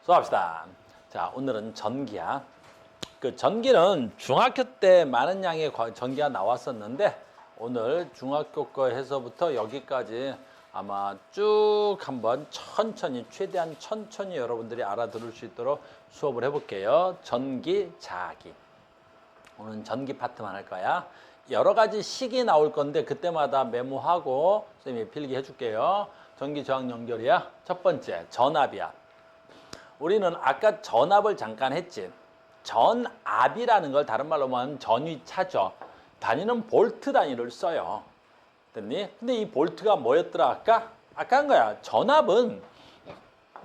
수고합시다. 자, 오늘은 전기야. 그 전기는 중학교 때 많은 양의 전기가 나왔었는데 오늘 중학교 거 해서부터 여기까지 아마 쭉 한번 천천히 최대한 천천히 여러분들이 알아들을 수 있도록 수업을 해볼게요. 전기, 자기. 오늘은 전기 파트만 할 거야. 여러 가지 식이 나올 건데 그때마다 메모하고 선생님이 필기 해줄게요. 전기 저항 연결이야. 첫 번째 전압이야. 우리는 아까 전압을 잠깐 했지. 전압이라는 걸 다른 말로 하면 전위차죠. 단위는 볼트 단위를 써요. 됐니? 근데 이 볼트가 뭐였더라 아까? 아까 한 거야. 전압은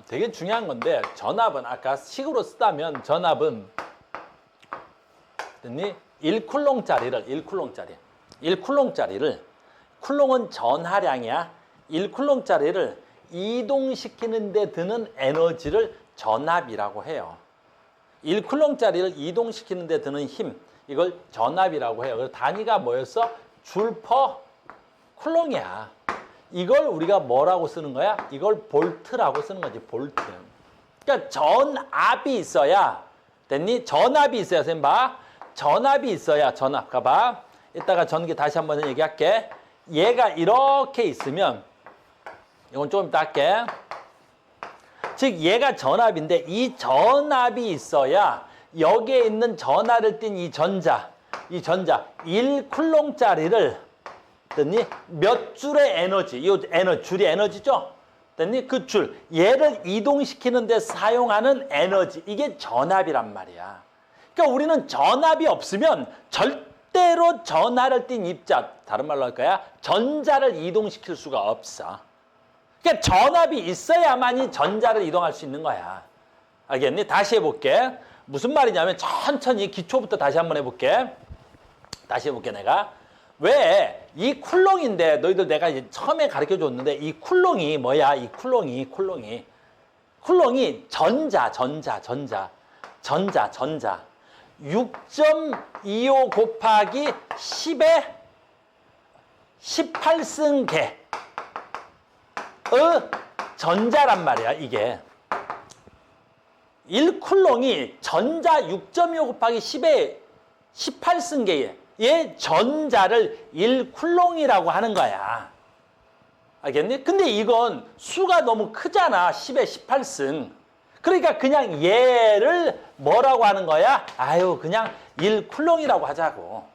되게 중요한 건데 전압은 아까 식으로 쓰다면 전압은 됐니? 1쿨롱짜리를 1쿨롱짜리를 쿨롱은 전하량이야. 1쿨롱짜리를 이동시키는 데 드는 에너지를 전압이라고 해요. 1쿨롱짜리를 이동시키는 데 드는 힘, 이걸 전압이라고 해요. 그래서 단위가 뭐였어? 줄 퍼 쿨롱이야. 이걸 우리가 뭐라고 쓰는 거야? 이걸 볼트라고 쓰는 거지, 볼트. 그러니까 전압이 있어야, 됐니? 전압이 있어야, 선생님 봐. 전압이 있어야, 전압. 가봐. 이따가 전기 다시 한번 얘기할게. 얘가 이렇게 있으면, 이건 조금 이따 할게. 즉 얘가 전압인데 이 전압이 있어야 여기에 있는 전하를 띤 이 전자 1쿨롱짜리를 됐니? 몇 줄의 에너지, 이 에너지, 줄이 에너지죠? 됐니? 그 줄, 얘를 이동시키는 데 사용하는 에너지, 이게 전압이란 말이야. 그러니까 우리는 전압이 없으면 절대로 전하를 띤 입자, 다른 말로 할 거야, 전자를 이동시킬 수가 없어. 그러니까 전압이 있어야만이 전자를 이동할 수 있는 거야. 알겠니? 다시 해볼게. 무슨 말이냐면 천천히 기초부터 다시 한번 해볼게. 다시 해볼게 내가. 왜 이 쿨롱인데 너희들 내가 이제 처음에 가르쳐줬는데 이 쿨롱이 뭐야? 이 쿨롱이 전자 6.25 곱하기 10의 18승계 전자란 말이야, 이게. 1쿨롱이 전자 6.25 곱하기 10의 18승계의 전자를 1쿨롱이라고 하는 거야. 알겠니? 근데 이건 수가 너무 크잖아. 10의 18승. 그러니까 그냥 얘를 뭐라고 하는 거야? 아유, 그냥 1쿨롱이라고 하자고.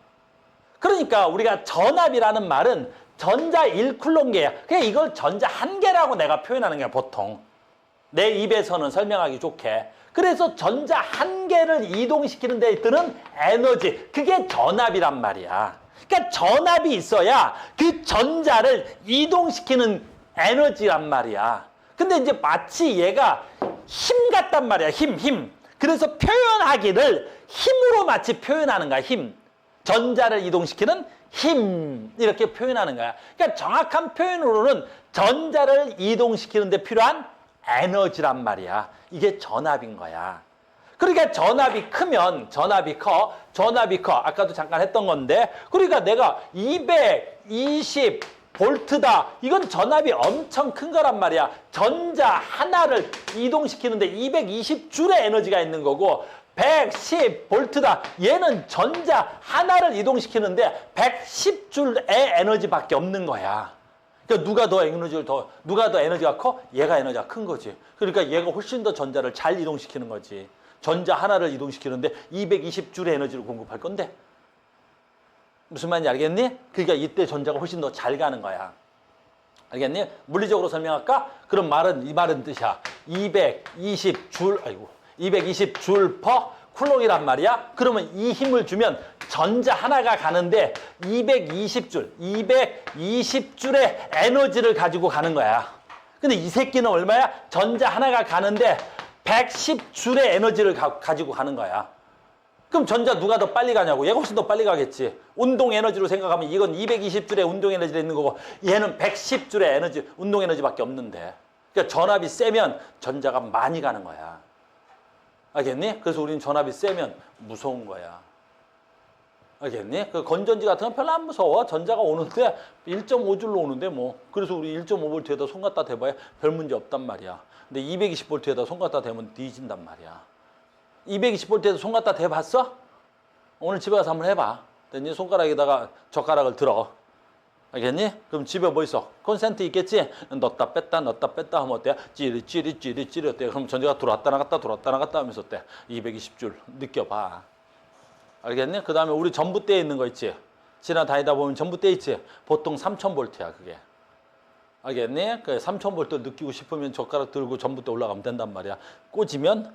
그러니까 우리가 전압이라는 말은 전자 1쿨롱계야. 그냥 이걸 전자 한 개라고 내가 표현하는 거야, 보통. 내 입에서는 설명하기 좋게. 그래서 전자 한 개를 이동시키는 데 드는 에너지, 그게 전압이란 말이야. 그러니까 전압이 있어야 그 전자를 이동시키는 에너지란 말이야. 근데 이제 마치 얘가 힘 같단 말이야, 힘. 그래서 표현하기를 힘으로 마치 표현하는 거야, 힘. 전자를 이동시키는 힘, 이렇게 표현하는 거야. 그러니까 정확한 표현으로는 전자를 이동시키는 데 필요한 에너지란 말이야. 이게 전압인 거야. 그러니까 전압이 크면 전압이 커. 아까도 잠깐 했던 건데, 그러니까 내가 220 볼트다. 이건 전압이 엄청 큰 거란 말이야. 전자 하나를 이동시키는데 220줄의 에너지가 있는 거고, 110 볼트다. 얘는 전자 하나를 이동시키는데 110줄의 에너지밖에 없는 거야. 그러니까 누가 더 에너지가 커? 얘가 에너지가 큰 거지. 그러니까 얘가 훨씬 더 전자를 잘 이동시키는 거지. 전자 하나를 이동시키는데 220줄의 에너지를 공급할 건데. 무슨 말인지 알겠니? 그러니까 이때 전자가 훨씬 더 잘 가는 거야. 알겠니? 물리적으로 설명할까? 그럼 이 말은 뜻이야. 220줄 퍼 쿨롱이란 말이야. 그러면 이 힘을 주면 전자 하나가 가는데 220줄의 에너지를 가지고 가는 거야. 근데 이 새끼는 얼마야? 전자 하나가 가는데 110줄의 에너지를 가지고 가는 거야. 그럼 전자 누가 더 빨리 가냐고? 얘가 훨씬 더 빨리 가겠지. 운동 에너지로 생각하면 이건 220줄의 운동 에너지가 있는 거고 얘는 110줄의 에너지, 운동 에너지밖에 없는데. 그러니까 전압이 세면 전자가 많이 가는 거야. 알겠니? 그래서 우리는 전압이 세면 무서운 거야. 알겠니? 그 건전지 같은 건 별로 안 무서워. 전자가 오는데 1.5줄로 오는데 뭐. 그래서 우리 1.5V에다 손 갖다 대봐야 별 문제 없단 말이야. 근데 220V에다 손 갖다 대면 뒤진단 말이야. 220V에다 손 갖다 대봤어? 오늘 집에 가서 한번 해봐. 됐니? 손가락에다가 젓가락을 들어. 알겠니? 그럼 집에 뭐 있어? 콘센트 있겠지? 넣었다 뺐다 하면 어때? 찌릿 어때? 그럼 전자가 들어왔다 나갔다 하면서 어때? 220줄 느껴봐. 알겠니? 그 다음에 우리 전봇대에 있는 거 있지? 지나다니다 보면 전봇대 있지? 보통 3000V야 그게. 알겠니? 그 3000V 느끼고 싶으면 젓가락 들고 전봇대 올라가면 된단 말이야. 꽂으면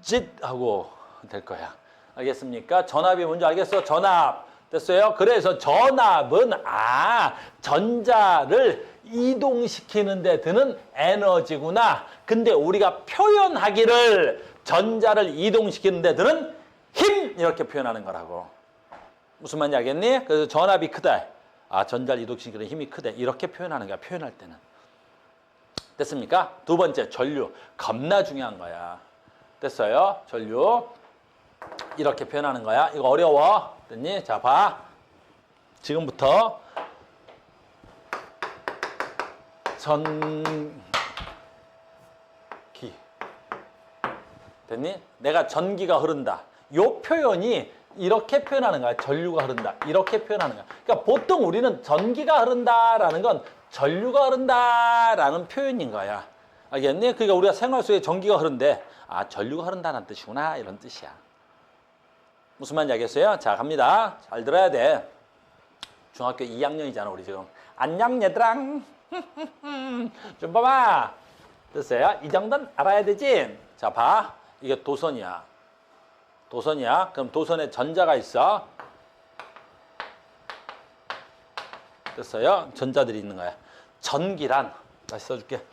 짓 하고 될 거야. 알겠습니까? 전압이 뭔지 알겠어? 전압. 됐어요? 그래서 전압은 전자를 이동시키는 데 드는 에너지구나. 근데 우리가 표현하기를 전자를 이동시키는 데 드는 힘 이렇게 표현하는 거라고. 무슨 말인지 알겠니? 그래서 전압이 크다. 전자를 이동시키는 힘이 크다. 이렇게 표현하는 거야. 표현할 때는. 됐습니까? 두 번째 전류. 겁나 중요한 거야. 됐어요? 전류. 이렇게 표현하는 거야. 이거 어려워. 됐니? 자, 봐. 지금부터 전기. 됐니? 내가 전기가 흐른다. 요 표현이 이렇게 표현하는 거야. 전류가 흐른다. 이렇게 표현하는 거야. 그러니까 보통 우리는 전기가 흐른다라는 건 전류가 흐른다라는 표현인 거야. 알겠니? 그러니까 우리가 생활 속에 전기가 흐른데 전류가 흐른다는 뜻이구나. 이런 뜻이야. 무슨 말인지 알겠어요? 자, 갑니다. 잘 들어야 돼. 중학교 2학년이잖아, 우리 지금. 안녕, 얘들랑. 좀 봐봐. 됐어요? 이 정도는 알아야 되지? 자, 봐. 이게 도선이야. 도선이야. 그럼 도선에 전자가 있어. 됐어요? 전자들이 있는 거야. 전기란, 다시 써줄게.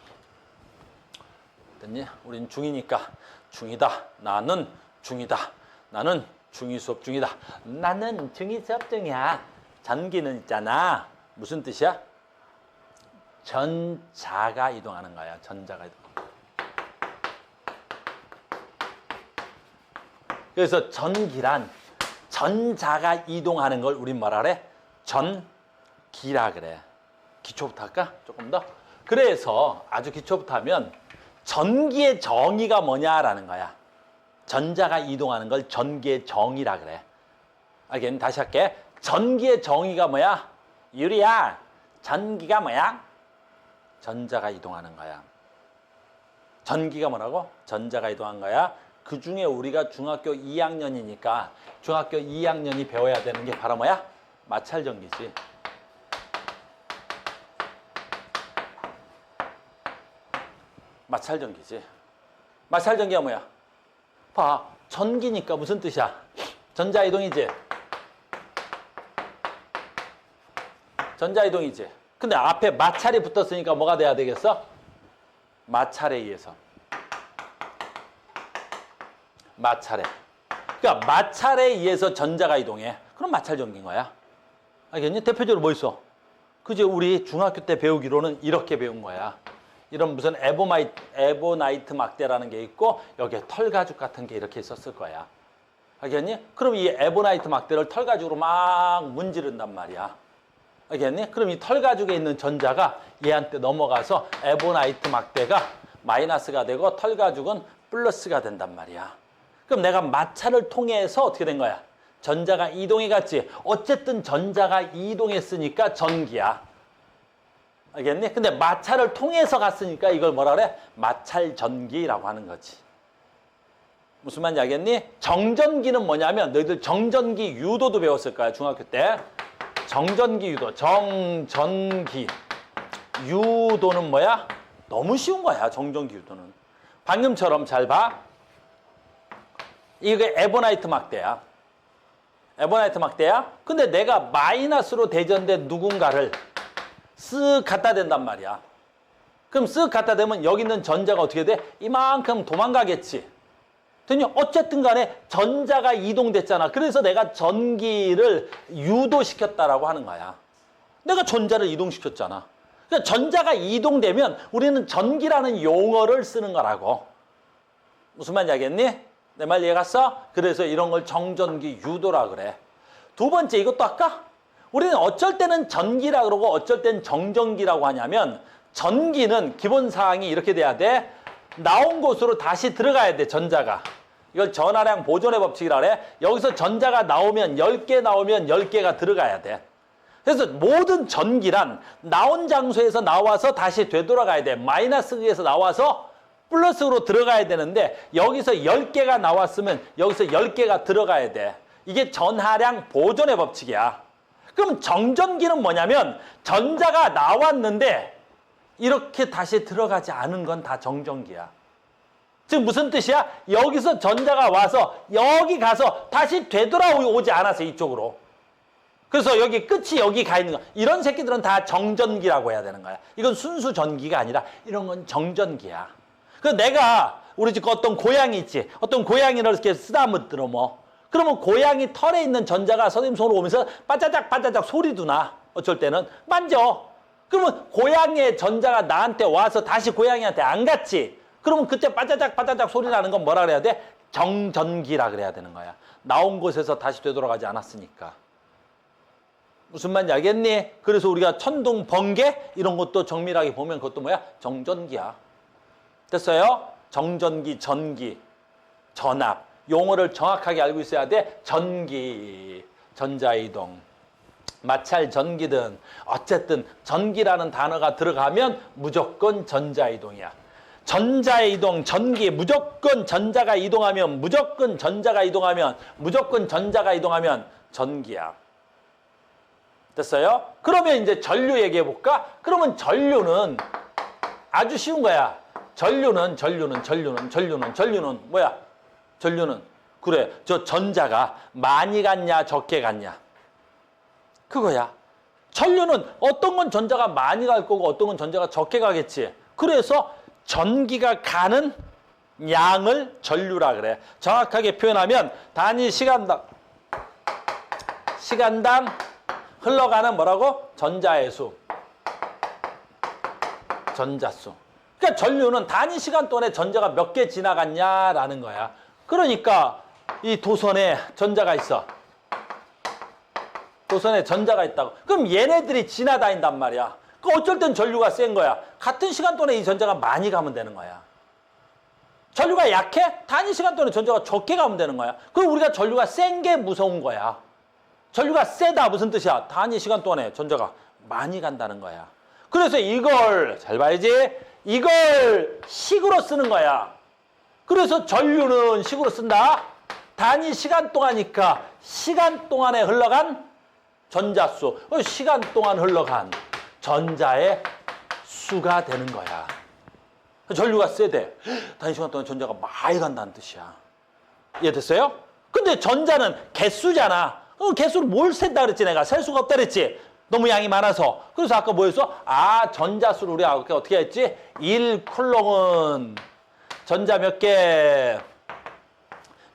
됐니? 우린 중이니까. 중이다. 나는 중이다. 나는 중이 수업 중이다. 나는 중이 수업 중이야. 전기는 있잖아. 무슨 뜻이야? 전자가 이동하는 거야. 전자가 이동. 그래서 전기란 전자가 이동하는 걸 우린 뭐라 그래? 전기라 그래. 기초부터 할까? 조금 더. 그래서 아주 기초부터 하면 전기의 정의가 뭐냐라는 거야. 전자가 이동하는 걸 전기의 정의라 그래. 알겠니? 다시 할게. 전기의 정의가 뭐야? 유리야. 전기가 뭐야? 전자가 이동하는 거야. 전기가 뭐라고? 전자가 이동한 거야. 그 중에 우리가 중학교 2학년이니까 중학교 2학년이 배워야 되는 게 바로 뭐야? 마찰전기지. 마찰전기지. 마찰전기가 뭐야? 봐. 전기니까 무슨 뜻이야? 전자이동이지. 전자이동이지. 근데 앞에 마찰이 붙었으니까 뭐가 돼야 되겠어? 마찰에 의해서. 마찰에. 그러니까 마찰에 의해서 전자가 이동해. 그럼 마찰전기인 거야. 알겠니? 대표적으로 뭐 있어? 그지? 우리 중학교 때 배우기로는 이렇게 배운 거야. 이런 무슨 에보나이트 막대라는 게 있고 여기에 털가죽 같은 게 이렇게 있었을 거야. 알겠니? 그럼 이 에보나이트 막대를 털가죽으로 막 문지른단 말이야. 알겠니? 그럼 이 털가죽에 있는 전자가 얘한테 넘어가서 에보나이트 막대가 마이너스가 되고 털가죽은 플러스가 된단 말이야. 그럼 내가 마찰을 통해서 어떻게 된 거야? 전자가 이동해 갔지. 어쨌든 전자가 이동했으니까 전기야. 알겠니? 근데 마찰을 통해서 갔으니까 이걸 뭐라 그래? 마찰전기라고 하는 거지. 무슨 말인지 알겠니? 정전기는 뭐냐면 너희들 정전기 유도도 배웠을 거야. 중학교 때. 정전기 유도. 정전기 유도는 뭐야? 너무 쉬운 거야. 정전기 유도는. 방금처럼 잘 봐. 이게 에보나이트 막대야. 에보나이트 막대야. 근데 내가 마이너스로 대전된 누군가를 쓱 갖다 댄단 말이야. 그럼 쓱 갖다 대면 여기 있는 전자가 어떻게 돼? 이만큼 도망가겠지. 됐니? 어쨌든 간에 전자가 이동됐잖아. 그래서 내가 전기를 유도시켰다라고 하는 거야. 내가 전자를 이동시켰잖아. 그러니까 전자가 이동되면 우리는 전기라는 용어를 쓰는 거라고. 무슨 말인지 알겠니? 내 말 이해갔어? 그래서 이런 걸 정전기 유도라 그래. 두 번째 이것도 할까? 우리는 어쩔 때는 전기라 그러고 어쩔 때는 정전기라고 하냐면 전기는 기본사항이 이렇게 돼야 돼. 나온 곳으로 다시 들어가야 돼, 전자가. 이걸 전하량 보존의 법칙이라 그래. 여기서 전자가 나오면 10개 나오면 10개가 들어가야 돼. 그래서 모든 전기란 나온 장소에서 나와서 다시 되돌아가야 돼. 마이너스에서 나와서 플러스로 들어가야 되는데 여기서 10개가 나왔으면 여기서 10개가 들어가야 돼. 이게 전하량 보존의 법칙이야. 그럼 정전기는 뭐냐면 전자가 나왔는데 이렇게 다시 들어가지 않은 건 다 정전기야. 즉 무슨 뜻이야? 여기서 전자가 와서 여기 가서 다시 되돌아오지 않아서 이쪽으로. 그래서 여기 끝이 여기 가 있는 거. 이런 새끼들은 다 정전기라고 해야 되는 거야. 이건 순수 전기가 아니라 이런 건 정전기야. 그래서 내가 우리 집 어떤 고양이 있지. 어떤 고양이를 이렇게 쓰다듬어 뭐. 그러면 고양이 털에 있는 전자가 선생님 손으로 오면서 빠짜작 빠짜작 소리도 나. 어쩔 때는 만져. 그러면 고양이의 전자가 나한테 와서 다시 고양이한테 안 갔지. 그러면 그때 빠짜작 빠짜작 소리 나는 건 뭐라 그래야 돼? 정전기라 그래야 되는 거야. 나온 곳에서 다시 되돌아가지 않았으니까. 무슨 말인지 알겠니? 그래서 우리가 천둥, 번개 이런 것도 정밀하게 보면 그것도 뭐야? 정전기야. 됐어요? 정전기, 전기, 전압. 용어를 정확하게 알고 있어야 돼. 전기, 전자이동. 마찰 전기든 어쨌든 전기라는 단어가 들어가면 무조건 전자이동이야. 전자이동, 전기, 무조건 전자가 이동하면 무조건 전자가 이동하면 무조건 전자가 이동하면 전기야. 됐어요? 그러면 이제 전류 얘기해 볼까? 그러면 전류는 아주 쉬운 거야. 전류는 뭐야? 전류는 그래. 저 전자가 많이 갔냐 적게 갔냐? 그거야. 전류는 어떤 건 전자가 많이 갈 거고 어떤 건 전자가 적게 가겠지. 그래서 전기가 가는 양을 전류라 그래. 정확하게 표현하면 단위 시간당 흘러가는 뭐라고? 전자의 수. 전자수. 그러니까 전류는 단위 시간 동안에 전자가 몇 개 지나갔냐라는 거야. 그러니까 이 도선에 전자가 있어. 도선에 전자가 있다고. 그럼 얘네들이 지나다닌단 말이야. 그 어쩔 땐 전류가 센 거야. 같은 시간 동안에 이 전자가 많이 가면 되는 거야. 전류가 약해? 단위 시간 동안에 전자가 적게 가면 되는 거야. 그럼 우리가 전류가 센 게 무서운 거야. 전류가 세다 무슨 뜻이야? 단위 시간 동안에 전자가 많이 간다는 거야. 그래서 이걸 잘 봐야지. 이걸 식으로 쓰는 거야. 그래서 전류는 식으로 쓴다. 단위 시간 동안이니까 시간 동안에 흘러간 전자수. 시간 동안 흘러간 전자의 수가 되는 거야. 전류가 세대. 단위 시간 동안 전자가 많이 간다는 뜻이야. 이해됐어요? 근데 전자는 개수잖아. 개수를 뭘 센다 그랬지 내가. 셀 수가 없다 그랬지. 너무 양이 많아서. 그래서 아까 뭐였어? 전자수를 우리가 어떻게 했지? 1쿨롱은 전자 몇 개?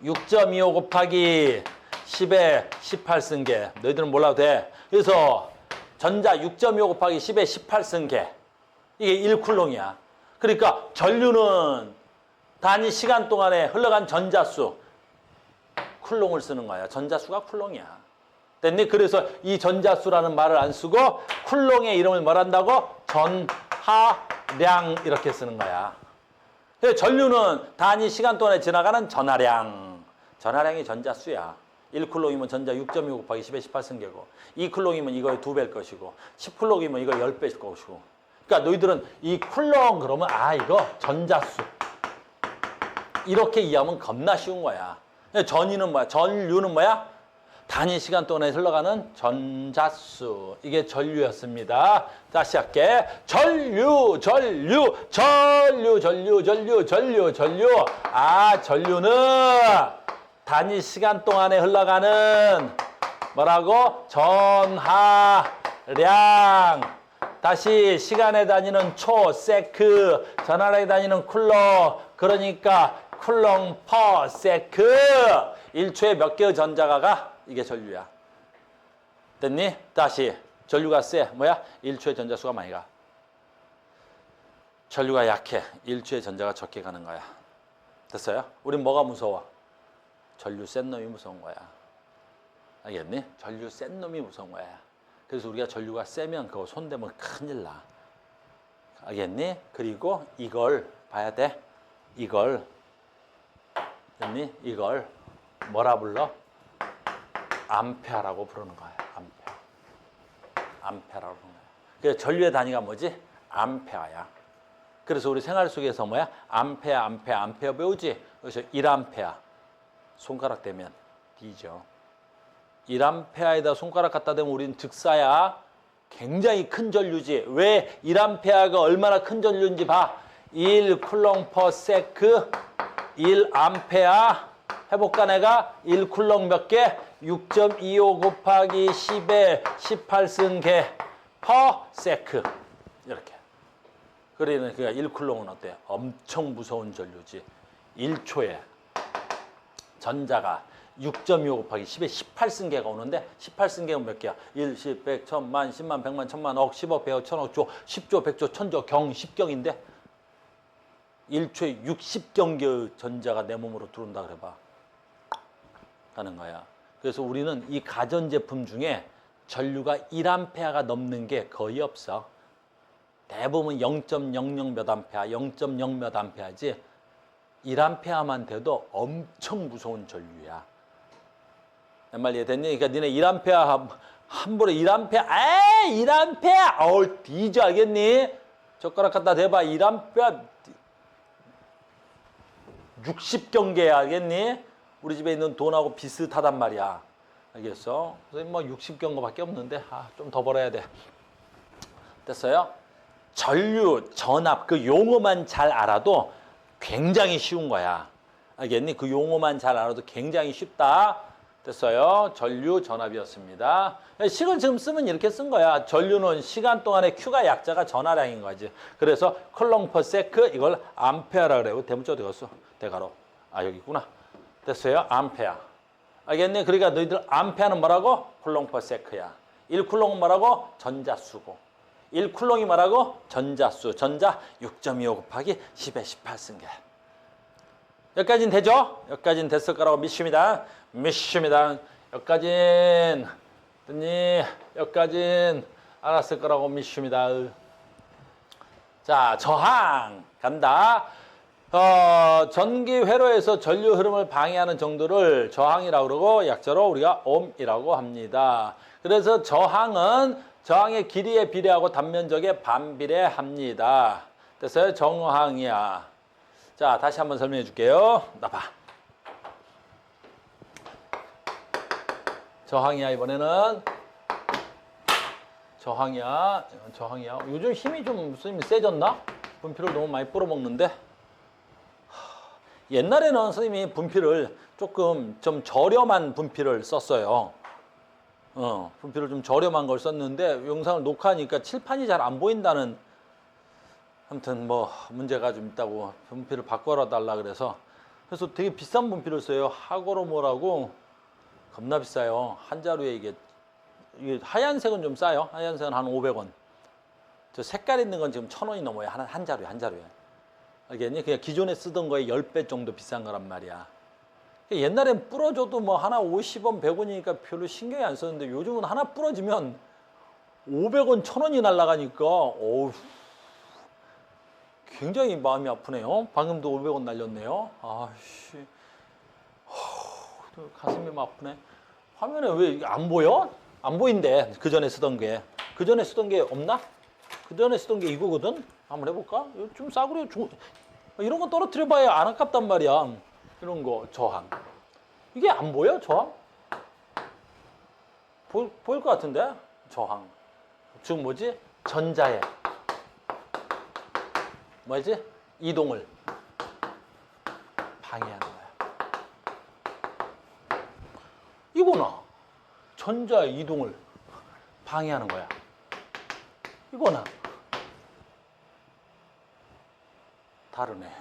6.25 곱하기 10에 18승계. 너희들은 몰라도 돼. 그래서 전자 6.25 곱하기 10에 18승계. 이게 1쿨롱이야. 그러니까 전류는 단위 시간 동안에 흘러간 전자수. 쿨롱을 쓰는 거야. 전자수가 쿨롱이야. 됐니? 그래서 이 전자수라는 말을 안 쓰고 쿨롱의 이름을 뭐란다고? 전하량 이렇게 쓰는 거야. 그래서 전류는 단위 시간 동안에 지나가는 전하량. 전하량이 전자수야. 1쿨롱이면 전자 6.25 곱하기 10에 18승계고 2쿨롱이면 이거의 2배일 것이고 10쿨롱이면 이거 10배일 것이고. 그러니까 너희들은 이 쿨롱 그러면 이거 전자수. 이렇게 이해하면 겁나 쉬운 거야. 전위는 뭐야? 전류는 뭐야? 단위 시간 동안에 흘러가는 전자수. 이게 전류였습니다. 다시 할게. 전류는 단위 시간 동안에 흘러가는 뭐라고? 전하량. 다시 시간에 다니는 초, 세크, 전하량에 다니는 쿨롱. 그러니까 쿨롱 퍼 세크. 1초에 몇 개의 전자가 가? 이게 전류야. 됐니? 다시 전류가 세. 뭐야? 1초에 전자수가 많이 가. 전류가 약해. 1초에 전자가 적게 가는 거야. 됐어요? 우린 뭐가 무서워? 전류 센 놈이 무서운 거야. 알겠니? 전류 센 놈이 무서운 거야. 그래서 우리가 전류가 세면 그거 손대면 큰일 나. 알겠니? 그리고 이걸 봐야 돼. 이걸 됐니? 이걸 뭐라 불러? 암페어라고 부르는 거야. 암페어라고 부르는 거야. 그래서 전류의 단위가 뭐지? 암페어야. 그래서 우리 생활 속에서 뭐야? 암페어 배우지? 그래서 1암페어. 손가락 대면 D죠. 1암페어에다 손가락 갖다 대면 우리는 즉사야. 굉장히 큰 전류지. 왜 1암페어가 얼마나 큰 전류인지 봐. 1 쿨롱 퍼 세크 1암페어 해볼까 내가? 1 쿨롱 몇 개? 6.25 곱하기 10에 18승계 퍼 세크 이렇게. 그러니까 1 쿨롱은 어때? 엄청 무서운 전류지. 1초에 전자가 6.25 곱하기 10에 18승계가 오는데 18승계는 몇 개야? 1, 10, 100, 1000만, 10만, 100만, 1000만, 억, 10억, 100억, 1000억, 조, 10조, 100조, 1000조, 경, 10경인데 1초에 60경계의 전자가 내 몸으로 들어온다 그래봐. 하는 거야. 그래서 우리는 이 가전제품 중에 전류가 1암페어가 넘는 게 거의 없어. 대부분 0.00 몇 암페어, 0.0 몇 암페어지 1암페어만 돼도 엄청 무서운 전류야. 내 말 이해됐니? 그러니까 니네 1암페어 함부로 1암페어, 1암페어! 어우, 뒤져 알겠니? 젓가락 갖다 대봐. 1암페어 60경계야 알겠니? 우리 집에 있는 돈하고 비슷하단 말이야. 알겠어? 그래서 뭐 60경고밖에 없는데 좀 더 벌어야 돼. 됐어요? 전류, 전압 그 용어만 잘 알아도 굉장히 쉬운 거야. 알겠니? 그 용어만 잘 알아도 굉장히 쉽다. 됐어요? 전류, 전압이었습니다. 식을 지금 쓰면 이렇게 쓴 거야. 전류는 시간 동안의 Q가 약자가 전하량인 거지. 그래서 쿨롱 퍼 세크 이걸 암페어라 그래요. 대문자 어디 갔어? 대가로. 여기 있구나. 됐어요? 암페어. 알겠니? 그러니까 너희들 암페어는 뭐라고? 쿨롱 퍼 세크야. 1쿨롱은 뭐라고? 전자수고. 1쿨롱이 뭐라고? 전자수. 전자 6.25 곱하기 10의 18승계. 여기까지는 되죠? 여기까지는 됐을 거라고 믿습니다. 여기까지는 됐니? 여기까지는 알았을 거라고 믿습니다. 자, 저항 간다. 전기 회로에서 전류 흐름을 방해하는 정도를 저항이라고 그러고 약자로 우리가 옴이라고 합니다. 그래서 저항은 저항의 길이에 비례하고 단면적에 반비례합니다. 됐어요? 정항이야. 자, 다시 한번 설명해 줄게요. 나봐. 저항이야 이번에는. 저항이야. 요즘 힘이 좀 선생님이 세졌나? 분필을 너무 많이 불어먹는데. 옛날에는 선생님이 분필을 조금 좀 저렴한 분필을 썼어요. 분필을 좀 저렴한 걸 썼는데 영상을 녹화하니까 칠판이 잘 안 보인다는 아무튼 뭐 문제가 좀 있다고 분필을 바꿔라 달라 그래서 되게 비싼 분필을 써요. 하고로모라고 겁나 비싸요. 한 자루에 이게 하얀색은 좀 싸요. 하얀색은 한 500원. 저 색깔 있는 건 지금 1000원이 넘어요. 한 자루에. 알겠니? 그냥 기존에 쓰던 거에 10배 정도 비싼 거란 말이야. 옛날엔 부러져도 뭐 하나 50원, 100원이니까 별로 신경이 안 썼는데 요즘은 하나 부러지면 500원, 1000원이 날아가니까 어우, 굉장히 마음이 아프네요. 방금도 500원 날렸네요. 아씨, 가슴이 막 아프네. 화면에 왜 안 보여? 안 보인대. 그 전에 쓰던 게. 그 전에 쓰던 게 없나? 그 전에 쓰던 게 이거거든? 한번 해볼까? 좀 싸구려 이런 거 떨어뜨려봐야 안 아깝단 말이야. 이런 거 저항. 이게 안 보여? 저항? 보일 것 같은데? 저항. 즉 뭐지? 전자의 뭐지? 이동을 방해하는 거야. 이거나 전자의 이동을 방해하는 거야. 이거나 다르네.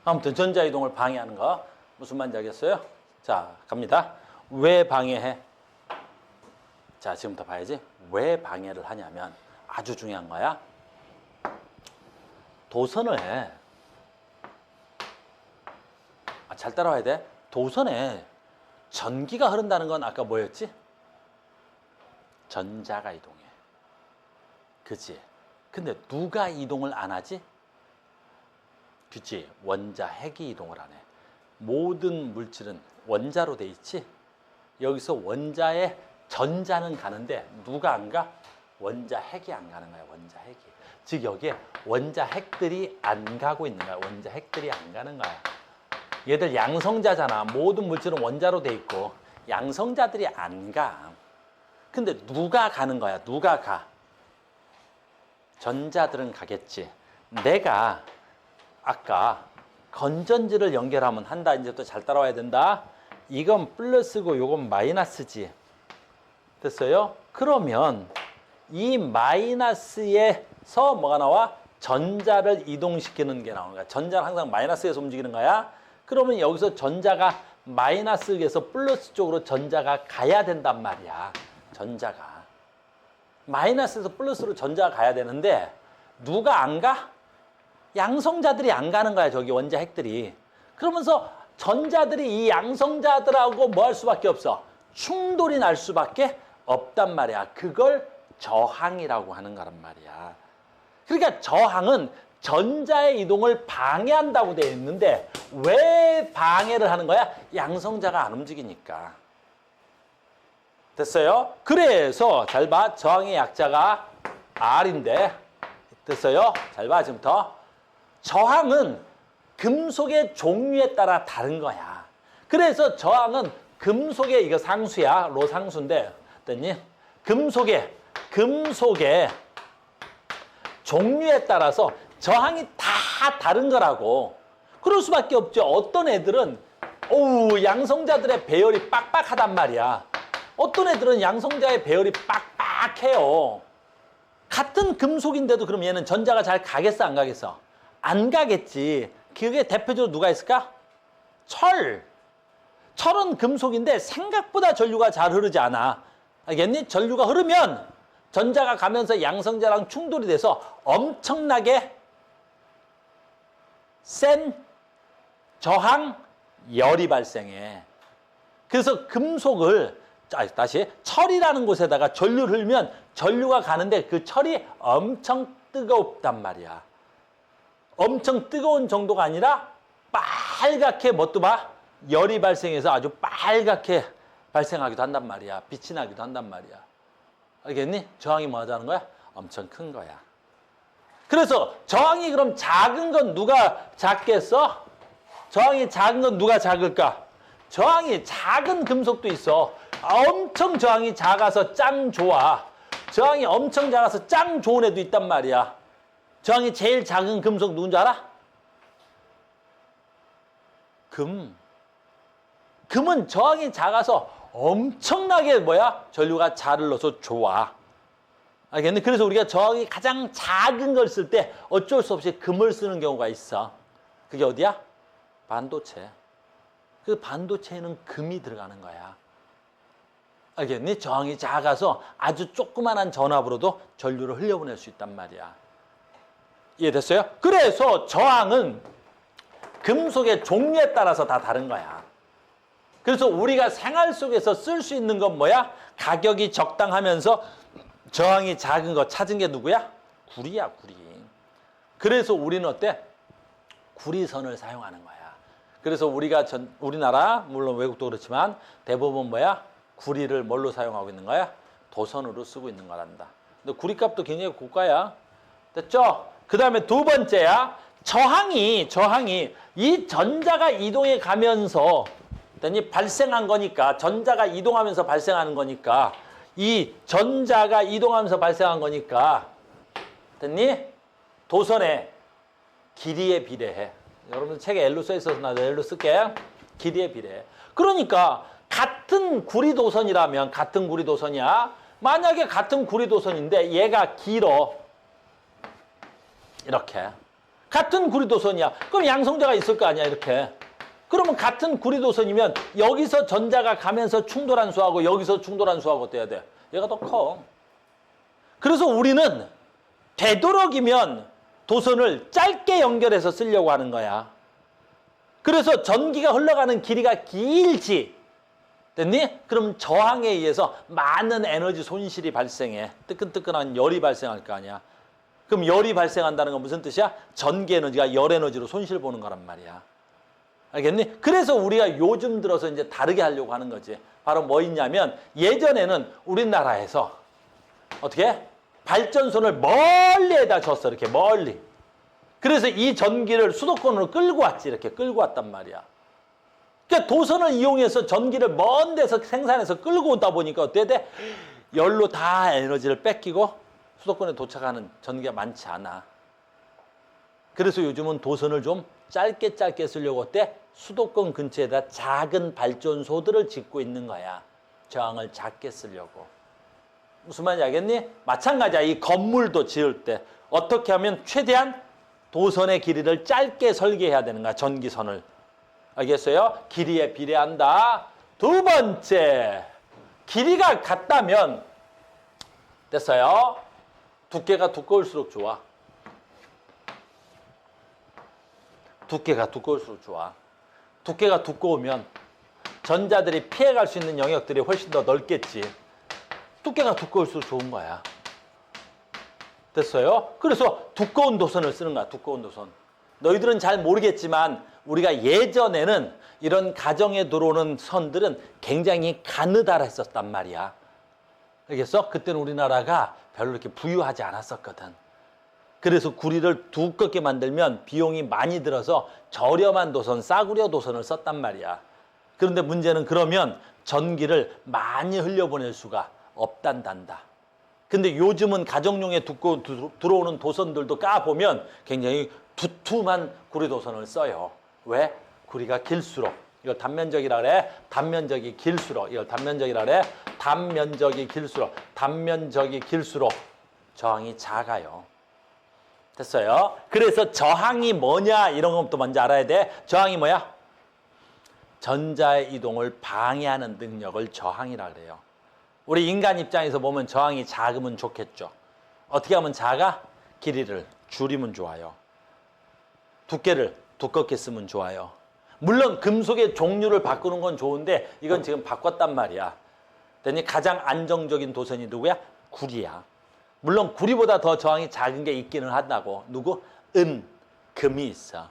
아무튼 전자이동을 방해하는 거 무슨 말인지 알겠어요? 자, 갑니다. 왜 방해해? 자, 지금부터 봐야지. 왜 방해를 하냐면 아주 중요한 거야. 도선을 해. 잘 따라와야 돼. 도선에 전기가 흐른다는 건 아까 뭐였지? 전자가 이동해. 그치? 근데 누가 이동을 안 하지? 그치? 원자, 핵이 이동을 하네. 모든 물질은 원자로 돼 있지? 여기서 원자의 전자는 가는데 누가 안 가? 원자 핵이 안 가는 거야. 원자 핵이. 즉 여기에 원자 핵들이 안 가고 있는 거야. 원자 핵들이 안 가는 거야. 얘들 양성자잖아. 모든 물질은 원자로 돼 있고 양성자들이 안 가. 근데 누가 가는 거야? 누가 가? 전자들은 가겠지. 내가 아까 건전지를 연결하면 한다. 이제 또 잘 따라와야 된다. 이건 플러스고 요건 마이너스지. 됐어요? 그러면 이 마이너스에서 뭐가 나와? 전자를 이동시키는 게 나오는 거야. 전자는 항상 마이너스에서 움직이는 거야. 그러면 여기서 전자가 마이너스에서 플러스 쪽으로 전자가 가야 된단 말이야. 전자가. 마이너스에서 플러스로 전자가 가야 되는데 누가 안 가? 양성자들이 안 가는 거야. 저기 원자 핵들이. 그러면서 전자들이 이 양성자들하고 뭐 할 수밖에 없어? 충돌이 날 수밖에 없단 말이야. 그걸 저항이라고 하는 거란 말이야. 그러니까 저항은 전자의 이동을 방해한다고 되어 있는데 왜 방해를 하는 거야? 양성자가 안 움직이니까. 됐어요? 그래서 잘 봐. 저항의 약자가 R인데 됐어요? 잘 봐 지금부터. 저항은 금속의 종류에 따라 다른 거야. 그래서 저항은 금속의 이거 상수야. 로 상수인데 됐니? 금속의 종류에 따라서 저항이 다 다른 거라고. 그럴 수밖에 없죠. 어떤 애들은 양성자들의 배열이 빡빡하단 말이야. 어떤 애들은 양성자의 배열이 빡빡해요. 같은 금속인데도 그럼 얘는 전자가 잘 가겠어 안 가겠어? 안 가겠지. 그게 대표적으로 누가 있을까? 철. 철은 금속인데 생각보다 전류가 잘 흐르지 않아. 알겠니? 전류가 흐르면 전자가 가면서 양성자랑 충돌이 돼서 엄청나게 센 저항 열이 발생해. 그래서 금속을 다시 철이라는 곳에다가 전류를 흘면 전류가 가는데 그 철이 엄청 뜨겁단 말이야. 엄청 뜨거운 정도가 아니라 빨갛게 뭣도 봐? 열이 발생해서 아주 빨갛게 발생하기도 한단 말이야. 빛이 나기도 한단 말이야. 알겠니? 저항이 뭐 하자는 거야? 엄청 큰 거야. 그래서 저항이 그럼 작은 건 누가 작겠어? 저항이 작은 건 누가 작을까? 저항이 작은 금속도 있어. 엄청 저항이 작아서 짱 좋아. 저항이 엄청 작아서 짱 좋은 애도 있단 말이야. 저항이 제일 작은 금속 누군지 알아? 금은 저항이 작아서 엄청나게 전류가 잘 흘러서 좋아. 알겠니? 그래서 우리가 저항이 가장 작은 걸 쓸 때 어쩔 수 없이 금을 쓰는 경우가 있어. 그게 어디야? 반도체. 그 반도체에는 금이 들어가는 거야. 알겠니? 저항이 작아서 아주 조그만한 전압으로도 전류를 흘려보낼 수 있단 말이야. 이해됐어요? 그래서 저항은 금속의 종류에 따라서 다 다른 거야. 그래서 우리가 생활 속에서 쓸 수 있는 건 뭐야? 가격이 적당하면서 저항이 작은 거 찾은 게 누구야? 구리야, 구리. 그래서 우리는 어때? 구리선을 사용하는 거야. 그래서 우리나라, 물론 외국도 그렇지만 대부분 구리를 뭘로 사용하고 있는 거야? 도선으로 쓰고 있는 거란다. 근데 구리값도 굉장히 고가야. 됐죠? 그 다음에 두 번째야. 저항이 이 전자가 이동해 가면서 발생한 거니까, 전자가 이동하면서 발생하는 거니까, 이 전자가 이동하면서 발생한 거니까, 됐니? 도선의 길이에 비례해. 여러분 책에 L로 써 있어서 나도 L로 쓸게. 길이에 비례해. 그러니까 같은 구리도선이라면 같은 구리도선이야. 만약에 같은 구리도선인데 얘가 길어. 이렇게. 같은 구리도선이야. 그럼 양성자가 있을 거 아니야, 이렇게. 그러면 같은 구리도선이면 여기서 전자가 가면서 충돌한 수하고 여기서 충돌한 수하고 어때야 돼? 얘가 더 커. 그래서 우리는 되도록이면 도선을 짧게 연결해서 쓰려고 하는 거야. 그래서 전기가 흘러가는 길이가 길지. 됐니? 그럼 저항에 의해서 많은 에너지 손실이 발생해. 뜨끈뜨끈한 열이 발생할 거 아니야. 그럼 열이 발생한다는 건 무슨 뜻이야? 전기 에너지가 열 에너지로 손실 보는 거란 말이야. 알겠니? 그래서 우리가 요즘 들어서 이제 다르게 하려고 하는 거지. 바로 뭐 있냐면 예전에는 우리나라에서 어떻게? 발전소를 멀리에다 줬어. 이렇게 멀리. 그래서 이 전기를 수도권으로 끌고 왔지. 이렇게 끌고 왔단 말이야. 그러니까 도선을 이용해서 전기를 먼 데서 생산해서 끌고 오다 보니까 어때야 돼? 열로 다 에너지를 뺏기고 수도권에 도착하는 전기가 많지 않아. 그래서 요즘은 도선을 좀 짧게 쓰려고 어때? 수도권 근처에다 작은 발전소들을 짓고 있는 거야. 저항을 작게 쓰려고. 무슨 말인지 알겠니? 마찬가지야. 이 건물도 지을 때 어떻게 하면 최대한 도선의 길이를 짧게 설계해야 되는 거야. 전기선을. 알겠어요? 길이에 비례한다. 두 번째, 길이가 같다면 됐어요? 두께가 두꺼울수록 좋아. 두께가 두꺼울수록 좋아. 두께가 두꺼우면 전자들이 피해갈 수 있는 영역들이 훨씬 더 넓겠지. 두께가 두꺼울수록 좋은 거야. 됐어요? 그래서 두꺼운 도선을 쓰는 거야. 두꺼운 도선. 너희들은 잘 모르겠지만 우리가 예전에는 이런 가정에 들어오는 선들은 굉장히 가느다랐었단 말이야. 알겠어? 그때는 우리나라가 별로 이렇게 부유하지 않았었거든. 그래서 구리를 두껍게 만들면 비용이 많이 들어서 저렴한 도선, 싸구려 도선을 썼단 말이야. 그런데 문제는 그러면 전기를 많이 흘려보낼 수가 없단단다. 근데 요즘은 가정용에 들어오는 도선들도 까보면 굉장히 두툼한 구리 도선을 써요. 왜? 구리가 길수록. 이걸 단면적이라 그래. 단면적이 길수록. 이걸 단면적이라 그래. 단면적이 길수록. 단면적이 길수록 저항이 작아요. 됐어요? 그래서 저항이 뭐냐 이런 것부터 먼저 알아야 돼. 저항이 뭐야? 전자의 이동을 방해하는 능력을 저항이라 그래요. 우리 인간 입장에서 보면 저항이 작으면 좋겠죠. 어떻게 하면 작아? 길이를 줄이면 좋아요. 두께를 두껍게 쓰면 좋아요. 물론 금속의 종류를 바꾸는 건 좋은데 이건 지금 바꿨단 말이야. 그러니 가장 안정적인 도선이 누구야? 구리야. 물론 구리보다 더 저항이 작은 게 있기는 한다고. 누구? 은, 금이 있어.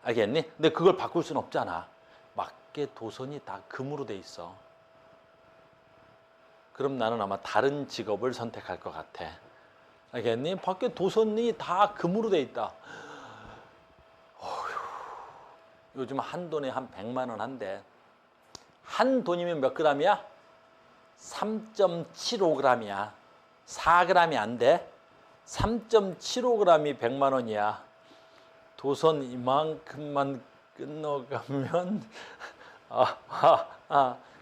알겠니? 근데 그걸 바꿀 수는 없잖아. 밖에 도선이 다 금으로 돼 있어. 그럼 나는 아마 다른 직업을 선택할 것 같아. 알겠니? 밖에 도선이 다 금으로 돼 있다. 어휴, 요즘 한 돈에 한 100만 원 한대. 한 돈이면 몇 그램이야? 3.75g이야. 4g이 안 돼. 3.75g이 100만 원이야. 도선 이만큼만 끊어가면